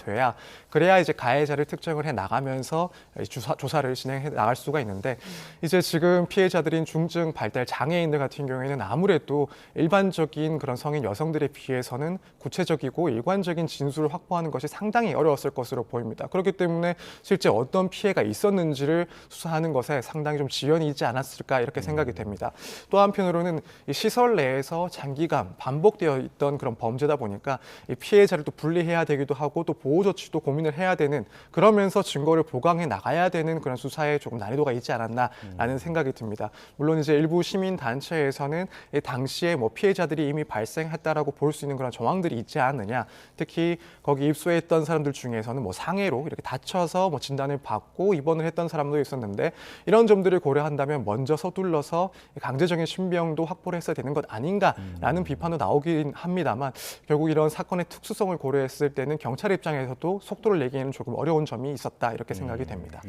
그래야 이제 가해자를 특정을 해 나가면서 조사를 진행해 나갈 수가 있는데 이제 지금 피해자들인 중증 발달 장애인들 같은 경우에는 아무래도 일반적인 그런 성인 여성들에 비해서는 구체적이고 일관적인 진술을 확보하는 것이 상당히 어려웠을 것으로 보입니다. 그렇기 때문에 실제 어떤 피해가 있었는지를 수사하는 것에 상당히 좀 지연이 있지 않았을까 이렇게 생각이 됩니다. 또 한편으로는 이 시설 내에서 장기간 반복되어 있던 그런 범죄다 보니까 이 피해자를 또 분리해야 되기도 하고 또 보호 조치도 고민을 해야 되는 그러면서 증거를 보강해 나가야 되는 그런 수사에 조금 난이도가 있지 않았나라는 생각이 듭니다. 물론 이제 일부 시민 단체에서는 당시에 피해자들이 이미 발생했다라고 볼 수 있는 그런 정황들이 있지 않느냐. 특히 거기 입소했던 사람들 중에서는 상해로 이렇게 다쳐서 진단을 받고 입원을 했던 사람도 있었는데 이런 점들을 고려한다면 먼저 서둘러서 강제적인 신병도 확보를 했어야 되는 것 아닌가라는 비판도 나오긴 합니다만 결국 이런 사건의 특수성을 고려했을 때는 경찰 입장에서도 속도를 내기에는 조금 어려운 점이 있었다 이렇게 생각이 됩니다.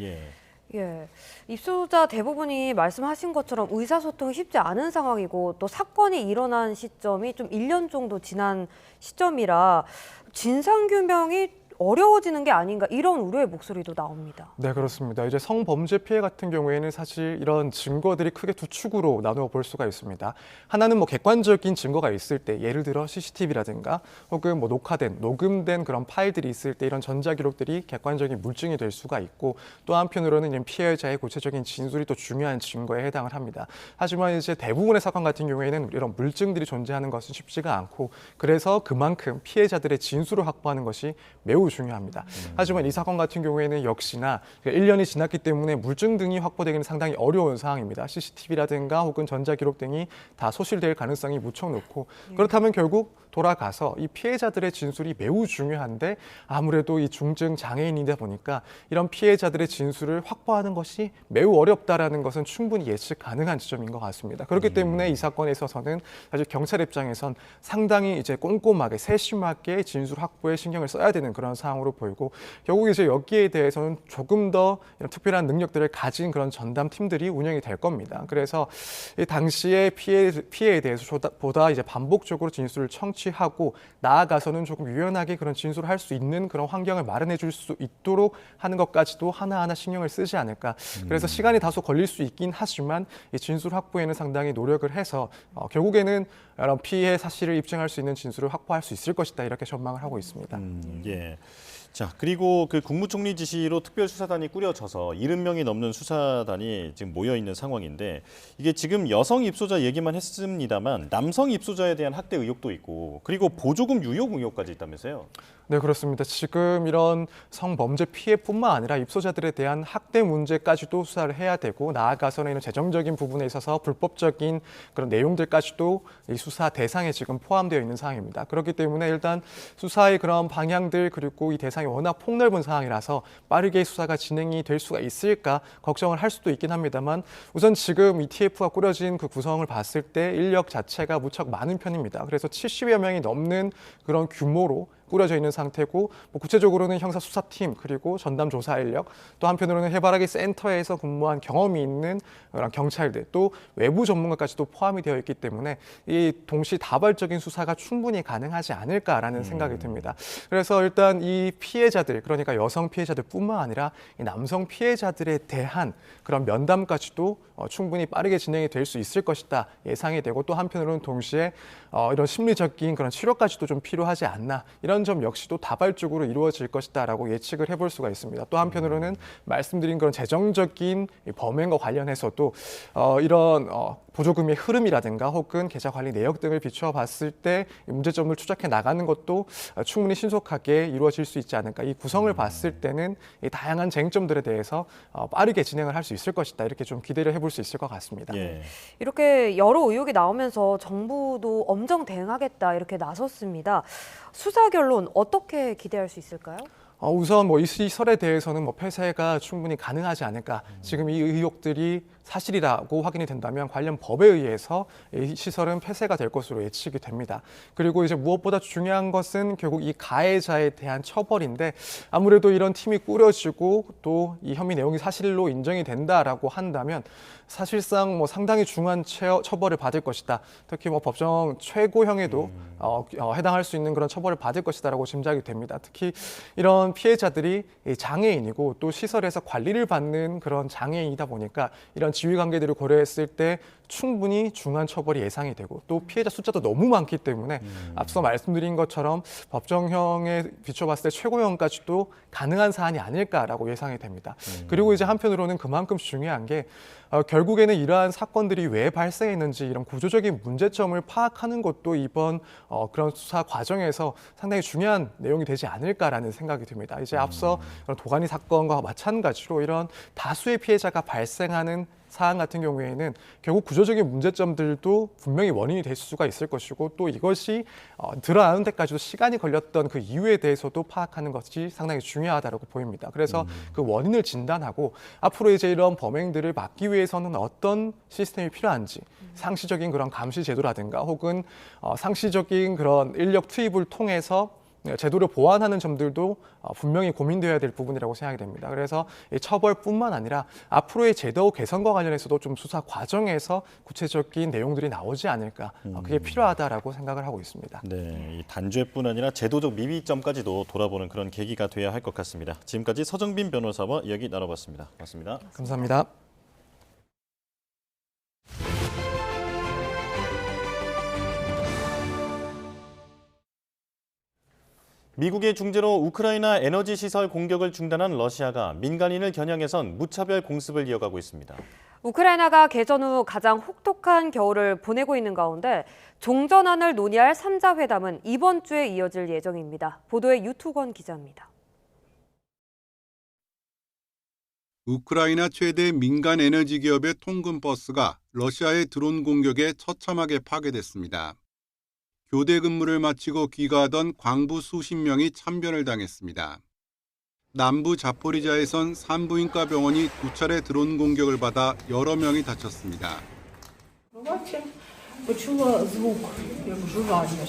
예, 입소자 대부분이 말씀하신 것처럼 의사소통이 쉽지 않은 상황이고 또 사건이 일어난 시점이 좀 1년 정도 지난 시점이라 진상규명이 어려워지는 게 아닌가 이런 우려의 목소리도 나옵니다. 네, 그렇습니다. 이제 성범죄 피해 같은 경우에는 사실 이런 증거들이 크게 두 축으로 나누어 볼 수가 있습니다. 하나는 뭐 객관적인 증거가 있을 때, 예를 들어 CCTV라든가 혹은 뭐 녹화된, 녹음된 그런 파일들이 있을 때 이런 전자기록들이 객관적인 물증이 될 수가 있고, 또 한편으로는 피해자의 구체적인 진술이 또 중요한 증거에 해당을 합니다. 하지만 이제 대부분의 사건 같은 경우에는 이런 물증들이 존재하는 것은 쉽지가 않고, 그래서 그만큼 피해자들의 진술을 확보하는 것이 매우 중요합니다. 하지만 이 사건 같은 경우에는 역시나 1년이 지났기 때문에 물증 등이 확보되기는 상당히 어려운 상황입니다. CCTV라든가 혹은 전자기록 등이 다 소실될 가능성이 무척 높고, 그렇다면 결국 돌아가서 이 피해자들의 진술이 매우 중요한데, 아무래도 이 중증 장애인이다 보니까 이런 피해자들의 진술을 확보하는 것이 매우 어렵다라는 것은 충분히 예측 가능한 지점인 것 같습니다. 그렇기 때문에 이 사건에 있어서는 사실 경찰 입장에선 상당히 이제 꼼꼼하게 세심하게 진술 확보에 신경을 써야 되는 그런 상황으로 보이고, 결국 이제 여기에 대해서는 조금 더 이런 특별한 능력들을 가진 그런 전담 팀들이 운영이 될 겁니다. 그래서 이 당시의 피해에 대해서 보다 이제 반복적으로 진술을 하고 나아가서는 조금 유연하게 그런 진술을 할 수 있는 그런 환경을 마련해 줄 수 있도록 하는 것까지도 하나하나 신경을 쓰지 않을까. 그래서 시간이 다소 걸릴 수 있긴 하지만 이 진술 확보에는 상당히 노력을 해서 결국에는 이런 피해 사실을 입증할 수 있는 진술을 확보할 수 있을 것이다, 이렇게 전망을 하고 있습니다. 예. 자, 그리고 그 국무총리 지시로 특별수사단이 꾸려져서 70명이 넘는 수사단이 지금 모여 있는 상황인데, 이게 지금 여성 입소자 얘기만 했습니다만 남성 입소자에 대한 학대 의혹도 있고, 그리고 보조금 유용 의혹까지 있다면서요? 네, 그렇습니다. 지금 이런 성범죄 피해뿐만 아니라 입소자들에 대한 학대 문제까지도 수사를 해야 되고, 나아가서는 이런 재정적인 부분에 있어서 불법적인 그런 내용들까지도 이 수사 대상에 지금 포함되어 있는 상황입니다. 그렇기 때문에 일단 수사의 그런 방향들, 그리고 이 대상이 워낙 폭넓은 상황이라서 빠르게 수사가 진행이 될 수가 있을까 걱정을 할 수도 있긴 합니다만, 우선 지금 이 TF가 꾸려진 그 구성을 봤을 때 인력 자체가 무척 많은 편입니다. 그래서 70여 명이 넘는 그런 규모로 꾸려져 있는 상태고, 뭐 구체적으로는 형사수사팀, 그리고 전담조사 인력, 또 한편으로는 해바라기 센터에서 근무한 경험이 있는 경찰들, 또 외부 전문가까지도 포함이 되어 있기 때문에 이 동시다발적인 수사가 충분히 가능하지 않을까라는 생각이 듭니다. 그래서 일단 이 피해자들, 그러니까 여성 피해자들뿐만 아니라 이 남성 피해자들에 대한 그런 면담까지도 충분히 빠르게 진행이 될 수 있을 것이다 예상이 되고, 또 한편으로는 동시에 이런 심리적인 그런 치료까지도 좀 필요하지 않나, 이런 점 역시도 다발적으로 이루어질 것이다라고 예측을 해볼 수가 있습니다. 또 한편으로는 말씀드린 그런 재정적인 범행과 관련해서도 이런 보조금의 흐름이라든가 혹은 계좌 관리 내역 등을 비춰봤을 때 문제점을 추적해 나가는 것도 충분히 신속하게 이루어질 수 있지 않을까. 이 구성을 봤을 때는 이 다양한 쟁점들에 대해서 빠르게 진행을 할 수 있을 것이다, 이렇게 좀 기대를 해볼 수 있을 것 같습니다. 예. 이렇게 여러 의혹이 나오면서 정부도 엄정 대응하겠다 이렇게 나섰습니다. 수사 결론 어떻게 기대할 수 있을까요? 우선 이 시설에 대해서는 폐쇄가 충분히 가능하지 않을까. 지금 이 의혹들이 사실이라고 확인이 된다면 관련 법에 의해서 이 시설은 폐쇄가 될 것으로 예측이 됩니다. 그리고 이제 무엇보다 중요한 것은 결국 이 가해자에 대한 처벌인데, 아무래도 이런 팀이 꾸려지고 또 이 혐의 내용이 사실로 인정이 된다라고 한다면 사실상 상당히 중한 처벌을 받을 것이다. 특히 법정 최고형에도 해당할 수 있는 그런 처벌을 받을 것이다라고 짐작이 됩니다. 특히 이런 피해자들이 장애인이고 또 시설에서 관리를 받는 그런 장애인이다 보니까 이런 지위 관계들을 고려했을 때 충분히 중한 처벌이 예상이 되고, 또 피해자 숫자도 너무 많기 때문에 앞서 말씀드린 것처럼 법정형에 비춰봤을 때 최고형까지도 가능한 사안이 아닐까라고 예상이 됩니다. 그리고 이제 한편으로는 그만큼 중요한 게 결국에는 이러한 사건들이 왜 발생했는지 이런 구조적인 문제점을 파악하는 것도 이번 그런 수사 과정에서 상당히 중요한 내용이 되지 않을까라는 생각이 듭니다. 이제 앞서 도가니 사건과 마찬가지로 이런 다수의 피해자가 발생하는 사안 같은 경우에는 결국 구조적인 문제점들도 분명히 원인이 될 수가 있을 것이고, 또 이것이 드러나는 데까지도 시간이 걸렸던 그 이유에 대해서도 파악하는 것이 상당히 중요하다고 보입니다. 그래서 그 원인을 진단하고 앞으로 이제 이런 범행들을 막기 위해서는 어떤 시스템이 필요한지, 상시적인 그런 감시 제도라든가 혹은 상시적인 그런 인력 투입을 통해서 제도를 보완하는 점들도 분명히 고민되어야 될 부분이라고 생각이 됩니다. 그래서 이 처벌뿐만 아니라 앞으로의 제도 개선과 관련해서도 좀 수사 과정에서 구체적인 내용들이 나오지 않을까, 그게 필요하다라고 생각을 하고 있습니다. 네, 이 단죄뿐 아니라 제도적 미비점까지도 돌아보는 그런 계기가 돼야 할 것 같습니다. 지금까지 서정빈 변호사와 이야기 나눠봤습니다. 고맙습니다. 감사합니다. 미국의 중재로 우크라이나 에너지 시설 공격을 중단한 러시아가 민간인을 겨냥해선 무차별 공습을 이어가고 있습니다. 우크라이나가 개전 후 가장 혹독한 겨울을 보내고 있는 가운데 종전안을 논의할 3자 회담은 이번 주에 이어질 예정입니다. 보도에 유투건 기자입니다. 우크라이나 최대 민간 에너지 기업의 통근 버스가 러시아의 드론 공격에 처참하게 파괴됐습니다. 교대 근무를 마치고 귀가하던 광부 수십 명이 참변을 당했습니다. 남부 자포리자에선 산부인과 병원이 2차례 드론 공격을 받아 여러 명이 다쳤습니다. Почула звук, як жужжання.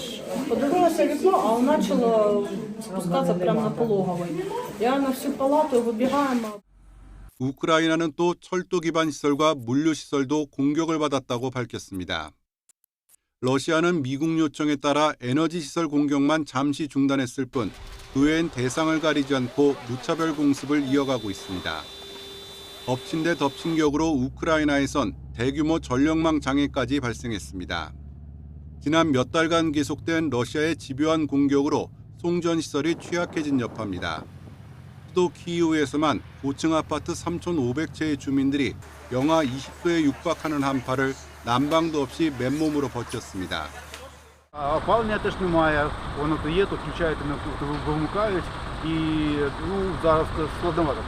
Подивилася в вікно, а воно почало спускатися прямо на пологовий. Я на всю палату вибігаємо. 우크라이나는 또 철도 기반 시설과 물류 시설도 공격을 받았다고 밝혔습니다. 러시아는 미국 요청에 따라 에너지 시설 공격만 잠시 중단했을 뿐 그 외엔 대상을 가리지 않고 무차별 공습을 이어가고 있습니다. 덮친 데 덮친 격으로 우크라이나에선 대규모 전력망 장애까지 발생했습니다. 지난 몇 달간 계속된 러시아의 집요한 공격으로 송전 시설이 취약해진 여파입니다. 수도 키이우에서만 고층 아파트 3,500채의 주민들이 영하 20도에 육박하는 한파를 난방도 없이 맨몸으로 버텼습니다. Опалення теж немає, воно то є, то включають, вимикають і зараз складновато.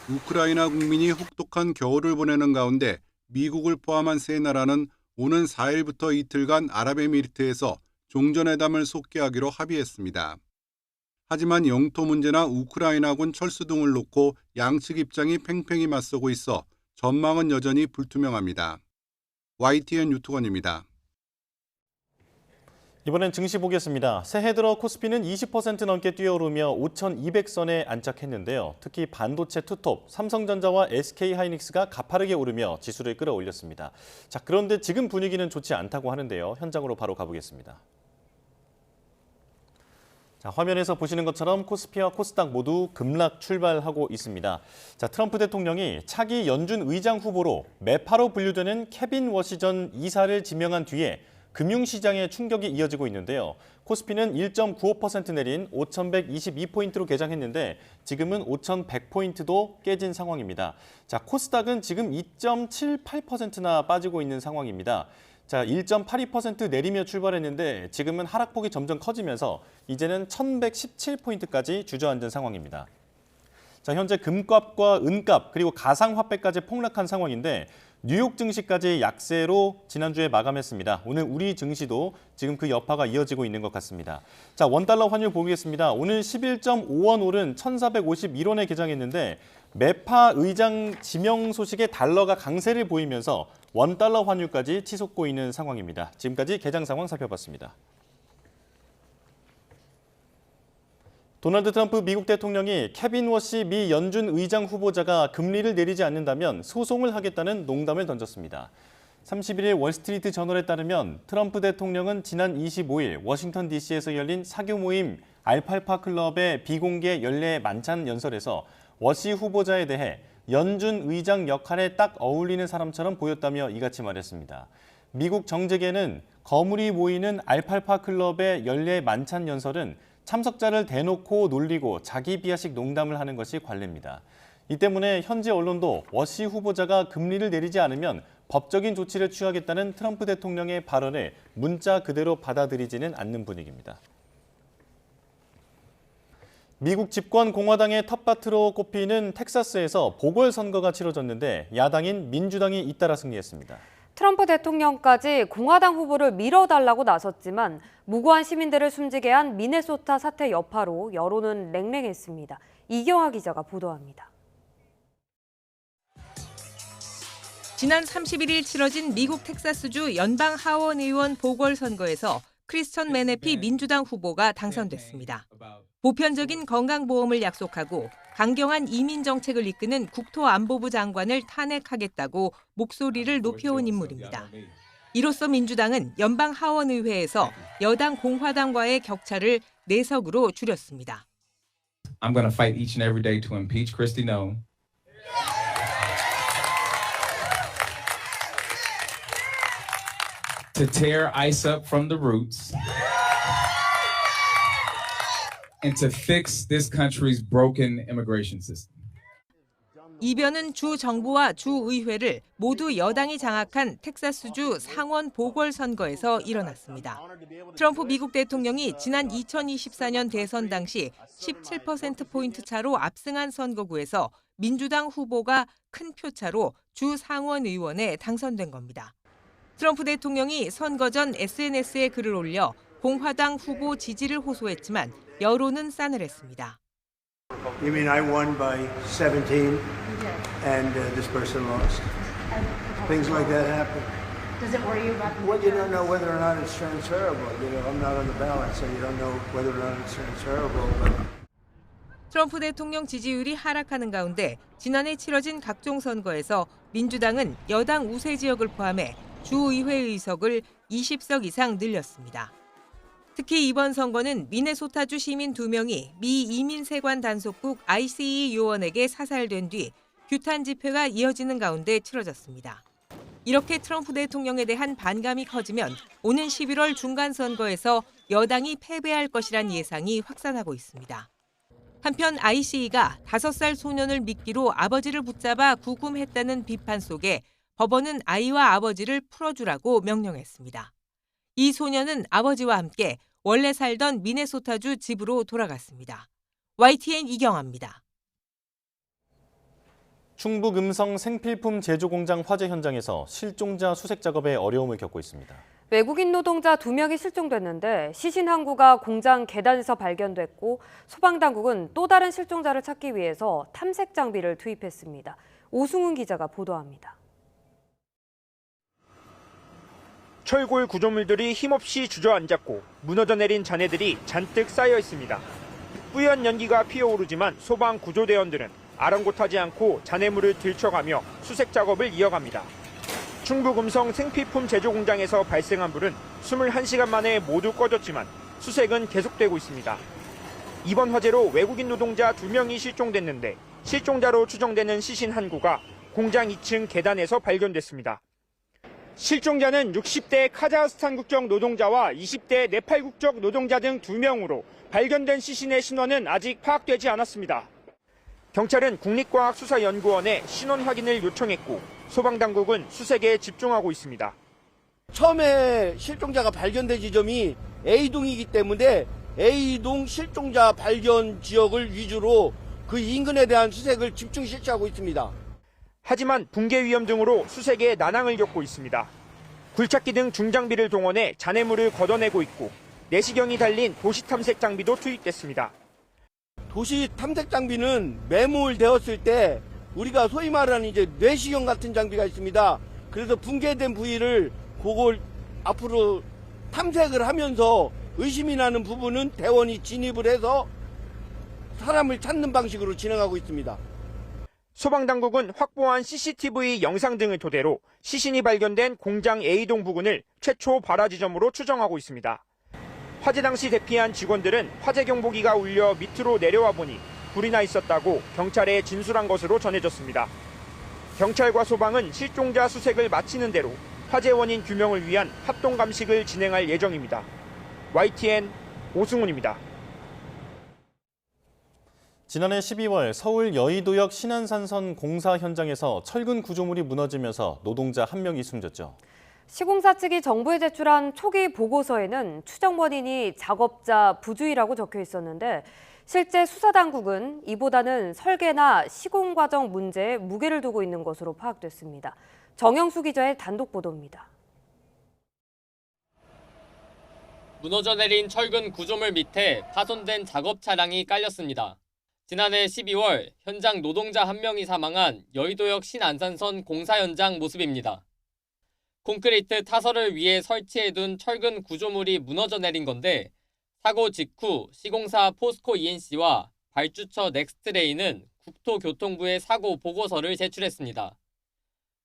우크라이나 국민이 혹독한 겨울을 보내는 가운데 미국을 포함한 세 나라는 오는 4일부터 이틀간 아랍에미리트에서 종전회담을 속개하기로 합의했습니다. 하지만 영토 문제나 우크라이나군 철수 등을 놓고 양측 입장이 팽팽히 맞서고 있어 전망은 여전히 불투명합니다. YTN 유투건입니다. 이번엔 증시 보겠습니다. 새해 들어 코스피는 20% 넘게 뛰어오르며 5,200선에 안착했는데요. 특히 반도체 투톱, 삼성전자와 SK하이닉스가 가파르게 오르며 지수를 끌어올렸습니다. 자, 그런데 지금 분위기는 좋지 않다고 하는데요. 현장으로 바로 가보겠습니다. 자, 화면에서 보시는 것처럼 코스피와 코스닥 모두 급락 출발하고 있습니다. 자, 트럼프 대통령이 차기 연준 의장 후보로 매파로 분류되는 케빈 워시 전 이사를 지명한 뒤에 금융시장의 충격이 이어지고 있는데요. 코스피는 1.95% 내린 5,122포인트로 개장했는데 지금은 5,100포인트도 깨진 상황입니다. 자, 코스닥은 지금 2.78%나 빠지고 있는 상황입니다. 자, 1.82% 내리며 출발했는데 지금은 하락폭이 점점 커지면서 이제는 1,117포인트까지 주저앉은 상황입니다. 자, 현재 금값과 은값 그리고 가상화폐까지 폭락한 상황인데 뉴욕 증시까지 약세로 지난주에 마감했습니다. 오늘 우리 증시도 지금 그 여파가 이어지고 있는 것 같습니다. 자, 원달러 환율 보겠습니다. 오늘 11.5원 오른 1,451원에 개장했는데 매파 의장 지명 소식에 달러가 강세를 보이면서 원달러 환율까지 치솟고 있는 상황입니다. 지금까지 개장 상황 살펴봤습니다. 도널드 트럼프 미국 대통령이 케빈 워시 미 연준 의장 후보자가 금리를 내리지 않는다면 소송을 하겠다는 농담을 던졌습니다. 31일 월스트리트 저널에 따르면 트럼프 대통령은 지난 25일 워싱턴 DC에서 열린 사교 모임 알팔파 클럽의 비공개 연례 만찬 연설에서 워시 후보자에 대해 연준 의장 역할에 딱 어울리는 사람처럼 보였다며 이같이 말했습니다. 미국 정재계는 거물이 모이는 알팔파 클럽의 연례 만찬 연설은 참석자를 대놓고 놀리고 자기 비하식 농담을 하는 것이 관례입니다. 이 때문에 현지 언론도 워시 후보자가 금리를 내리지 않으면 법적인 조치를 취하겠다는 트럼프 대통령의 발언을 문자 그대로 받아들이지는 않는 분위기입니다. 미국 집권 공화당의 텃밭으로 꼽히는 텍사스에서 보궐선거가 치러졌는데 야당인 민주당이 잇따라 승리했습니다. 트럼프 대통령까지 공화당 후보를 밀어달라고 나섰지만 무고한 시민들을 숨지게 한 미네소타 사태 여파로 여론은 냉랭했습니다. 이경아 기자가 보도합니다. 지난 31일 치러진 미국 텍사스주 연방 하원 의원 보궐선거에서 크리스천 메네피 민주당 후보가 당선됐습니다. 보편적인 건강보험을 약속하고 강경한 이민 정책을 이끄는 국토안보부 장관을 탄핵하겠다고 목소리를 높여온 인물입니다. 이로써 민주당은 연방 하원의회에서 여당 공화당과의 격차를 4석으로 줄였습니다. I'm going to fight each and every day to impeach Kristi Noem. To tear ICE up from the roots. And to fix this country's broken immigration system. 이변은 주 정부와 주 의회를 모두 여당이 장악한 텍사스주 상원 보궐선거에서 일어났습니다. 트럼프 미국 대통령이 지난 2024년 대선 당시 17%포인트 차로 압승한 선거구에서 민주당 후보가 큰 표차로 주 상원 의원에 당선된 겁니다. 트럼프 대통령이 선거 전 SNS에 글을 올려 공화당 후보 지지를 호소했지만 여론은 싸늘했습니다. You mean I won by 17 and this person lost? Things like that happen. Does it worry you about the Well, you don't know whether or not it's transferable. You know, I'm not on the ballot, so you don't know whether or not it's transferable. 트럼프 대통령 지지율이 하락하는 가운데 지난해 치러진 각종 선거에서 민주당은 여당 우세 지역을 포함해 주의회 의석을 20석 이상 늘렸습니다. 특히 이번 선거는 미네소타주 시민 2명이 미 이민세관 단속국 ICE 요원에게 사살된 뒤 규탄 집회가 이어지는 가운데 치러졌습니다. 이렇게 트럼프 대통령에 대한 반감이 커지면 오는 11월 중간선거에서 여당이 패배할 것이란 예상이 확산하고 있습니다. 한편 ICE가 5살 소년을 미끼로 아버지를 붙잡아 구금했다는 비판 속에 법원은 아이와 아버지를 풀어주라고 명령했습니다. 이 소년은 아버지와 함께 원래 살던 미네소타주 집으로 돌아갔습니다. YTN 이경아입니다. 충북 음성 생필품 제조 공장 화재 현장에서 실종자 수색 작업에 어려움을 겪고 있습니다. 외국인 노동자 2명이 실종됐는데 시신 한 구가 공장 계단에서 발견됐고 소방당국은 또 다른 실종자를 찾기 위해서 탐색 장비를 투입했습니다. 오승훈 기자가 보도합니다. 철골 구조물들이 힘없이 주저앉았고 무너져 내린 잔해들이 잔뜩 쌓여 있습니다. 뿌연 연기가 피어오르지만 소방 구조대원들은 아랑곳하지 않고 잔해물을 들쳐가며 수색 작업을 이어갑니다. 충북 음성 생필품 제조 공장에서 발생한 불은 21시간 만에 모두 꺼졌지만 수색은 계속되고 있습니다. 이번 화재로 외국인 노동자 2명이 실종됐는데 실종자로 추정되는 시신 한 구가 공장 2층 계단에서 발견됐습니다. 실종자는 60대 카자흐스탄 국적 노동자와 20대 네팔 국적 노동자 등 2명으로 발견된 시신의 신원은 아직 파악되지 않았습니다. 경찰은 국립과학수사연구원에 신원 확인을 요청했고 소방당국은 수색에 집중하고 있습니다. 처음에 실종자가 발견된 지점이 A동이기 때문에 A동 실종자 발견 지역을 위주로 그 인근에 대한 수색을 집중 실시하고 있습니다. 하지만 붕괴 위험 등으로 수색에 난항을 겪고 있습니다. 굴착기 등 중장비를 동원해 잔해물을 걷어내고 있고 내시경이 달린 도시 탐색 장비도 투입됐습니다. 도시 탐색 장비는 매몰되었을 때 우리가 소위 말하는 이제 내시경 같은 장비가 있습니다. 그래서 붕괴된 부위를 그걸 앞으로 탐색을 하면서 의심이 나는 부분은 대원이 진입을 해서 사람을 찾는 방식으로 진행하고 있습니다. 소방당국은 확보한 CCTV 영상 등을 토대로 시신이 발견된 공장 A동 부근을 최초 발화 지점으로 추정하고 있습니다. 화재 당시 대피한 직원들은 화재 경보기가 울려 밑으로 내려와 보니 불이 나 있었다고 경찰에 진술한 것으로 전해졌습니다. 경찰과 소방은 실종자 수색을 마치는 대로 화재 원인 규명을 위한 합동 감식을 진행할 예정입니다. YTN 오승훈입니다. 지난해 12월 서울 여의도역 신안산선 공사 현장에서 철근 구조물이 무너지면서 노동자 1명이 숨졌죠. 시공사 측이 정부에 제출한 초기 보고서에는 추정 원인이 작업자 부주의라고 적혀 있었는데 실제 수사당국은 이보다는 설계나 시공 과정 문제에 무게를 두고 있는 것으로 파악됐습니다. 정영수 기자의 단독 보도입니다. 무너져 내린 철근 구조물 밑에 파손된 작업 차량이 깔렸습니다. 지난해 12월 현장 노동자 1명이 사망한 여의도역 신안산선 공사 현장 모습입니다. 콘크리트 타설을 위해 설치해둔 철근 구조물이 무너져 내린 건데 사고 직후 시공사 포스코 ENC와 발주처 넥스트레인은 국토교통부에 사고 보고서를 제출했습니다.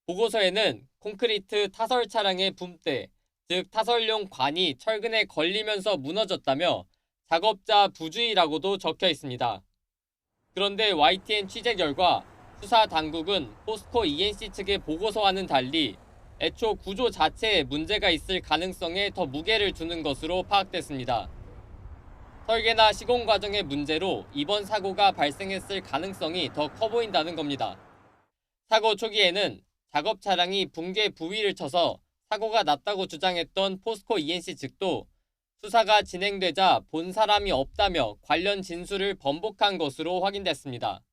보고서에는 콘크리트 타설 차량의 붐대, 즉 타설용 관이 철근에 걸리면서 무너졌다며 작업자 부주의라고도 적혀 있습니다. 그런데 YTN 취재 결과 수사 당국은 포스코 ENC 측의 보고서와는 달리 애초 구조 자체에 문제가 있을 가능성에 더 무게를 두는 것으로 파악됐습니다. 설계나 시공 과정의 문제로 이번 사고가 발생했을 가능성이 더 커 보인다는 겁니다. 사고 초기에는 작업 차량이 붕괴 부위를 쳐서 사고가 났다고 주장했던 포스코 ENC 측도 수사가 진행되자 본 사람이 없다며 관련 진술을 번복한 것으로 확인됐습니다.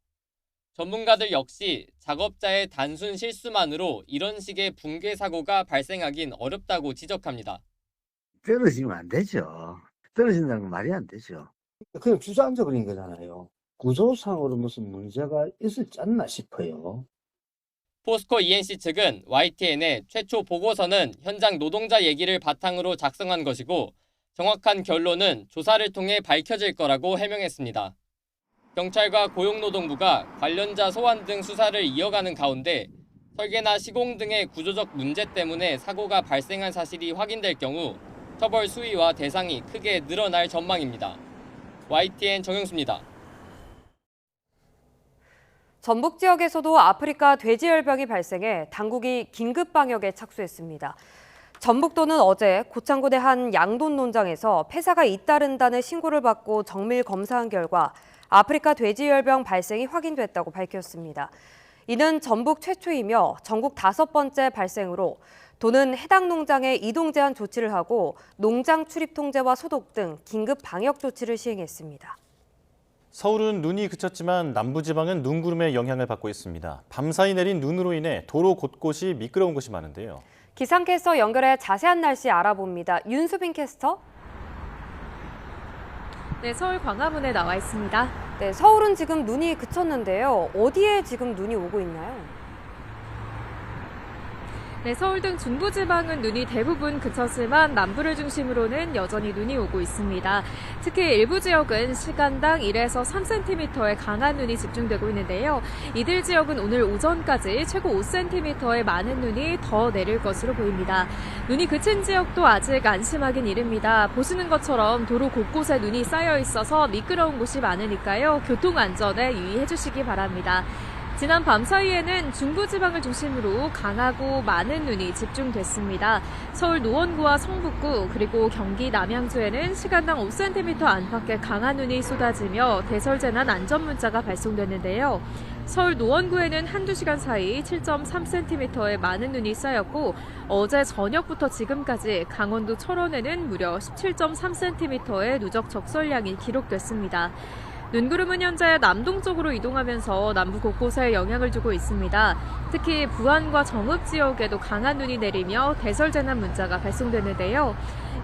전문가들 역시 작업자의 단순 실수만으로 이런 식의 붕괴 사고가 발생하긴 어렵다고 지적합니다. 떨어지면 안 되죠. 떨어진다는 건 말이 안 되죠. 그냥 주저앉아 버린 거잖아요. 구조상으로 무슨 문제가 있을지 않나 싶어요. 포스코 ENC 측은 YTN의 최초 보고서는 현장 노동자 얘기를 바탕으로 작성한 것이고 정확한 결론은 조사를 통해 밝혀질 거라고 해명했습니다. 경찰과 고용노동부가 관련자 소환 등 수사를 이어가는 가운데 설계나 시공 등의 구조적 문제 때문에 사고가 발생한 사실이 확인될 경우 처벌 수위와 대상이 크게 늘어날 전망입니다. YTN 정영수입니다. 전북 지역에서도 아프리카 돼지열병이 발생해 당국이 긴급 방역에 착수했습니다. 전북도는 어제 고창군의 한 양돈 농장에서 폐사가 잇따른다는 신고를 받고 정밀 검사한 결과 아프리카 돼지열병 발생이 확인됐다고 밝혔습니다. 이는 전북 최초이며 전국 5번째 발생으로 도는 해당 농장에 이동 제한 조치를 하고 농장 출입 통제와 소독 등 긴급 방역 조치를 시행했습니다. 서울은 눈이 그쳤지만 남부지방은 눈구름의 영향을 받고 있습니다. 밤사이 내린 눈으로 인해 도로 곳곳이 미끄러운 곳이 많은데요. 기상캐스터 연결해 자세한 날씨 알아봅니다. 윤수빈 캐스터. 네, 서울 광화문에 나와 있습니다. 네, 서울은 지금 눈이 그쳤는데요. 어디에 지금 눈이 오고 있나요? 네, 서울 등 중부지방은 눈이 대부분 그쳤지만 남부를 중심으로는 여전히 눈이 오고 있습니다. 특히 일부 지역은 시간당 1에서 3cm의 강한 눈이 집중되고 있는데요. 이들 지역은 오늘 오전까지 최고 5cm의 많은 눈이 더 내릴 것으로 보입니다. 눈이 그친 지역도 아직 안심하긴 이릅니다. 보시는 것처럼 도로 곳곳에 눈이 쌓여 있어서 미끄러운 곳이 많으니까요. 교통안전에 유의해 주시기 바랍니다. 지난 밤 사이에는 중부지방을 중심으로 강하고 많은 눈이 집중됐습니다. 서울 노원구와 성북구 그리고 경기 남양주에는 시간당 5cm 안팎의 강한 눈이 쏟아지며 대설재난 안전문자가 발송됐는데요. 서울 노원구에는 한두 시간 사이 7.3cm의 많은 눈이 쌓였고 어제 저녁부터 지금까지 강원도 철원에는 무려 17.3cm의 누적 적설량이 기록됐습니다. 눈구름은 현재 남동쪽으로 이동하면서 남부 곳곳에 영향을 주고 있습니다. 특히 부안과 정읍 지역에도 강한 눈이 내리며 대설재난 문자가 발송됐는데요.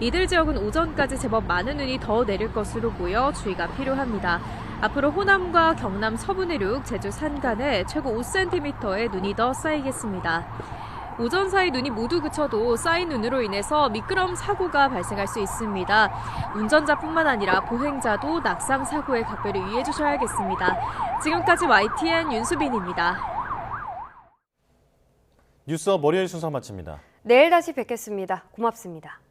이들 지역은 오전까지 제법 많은 눈이 더 내릴 것으로 보여 주의가 필요합니다. 앞으로 호남과 경남 서부 내륙, 제주 산간에 최고 5cm의 눈이 더 쌓이겠습니다. 오전 사이 눈이 모두 그쳐도 쌓인 눈으로 인해서 미끄럼 사고가 발생할 수 있습니다. 운전자뿐만 아니라 보행자도 낙상 사고에 각별히 유의해 주셔야겠습니다. 지금까지 YTN 윤수빈입니다. 뉴스업 월요일 순서 마칩니다. 내일 다시 뵙겠습니다. 고맙습니다.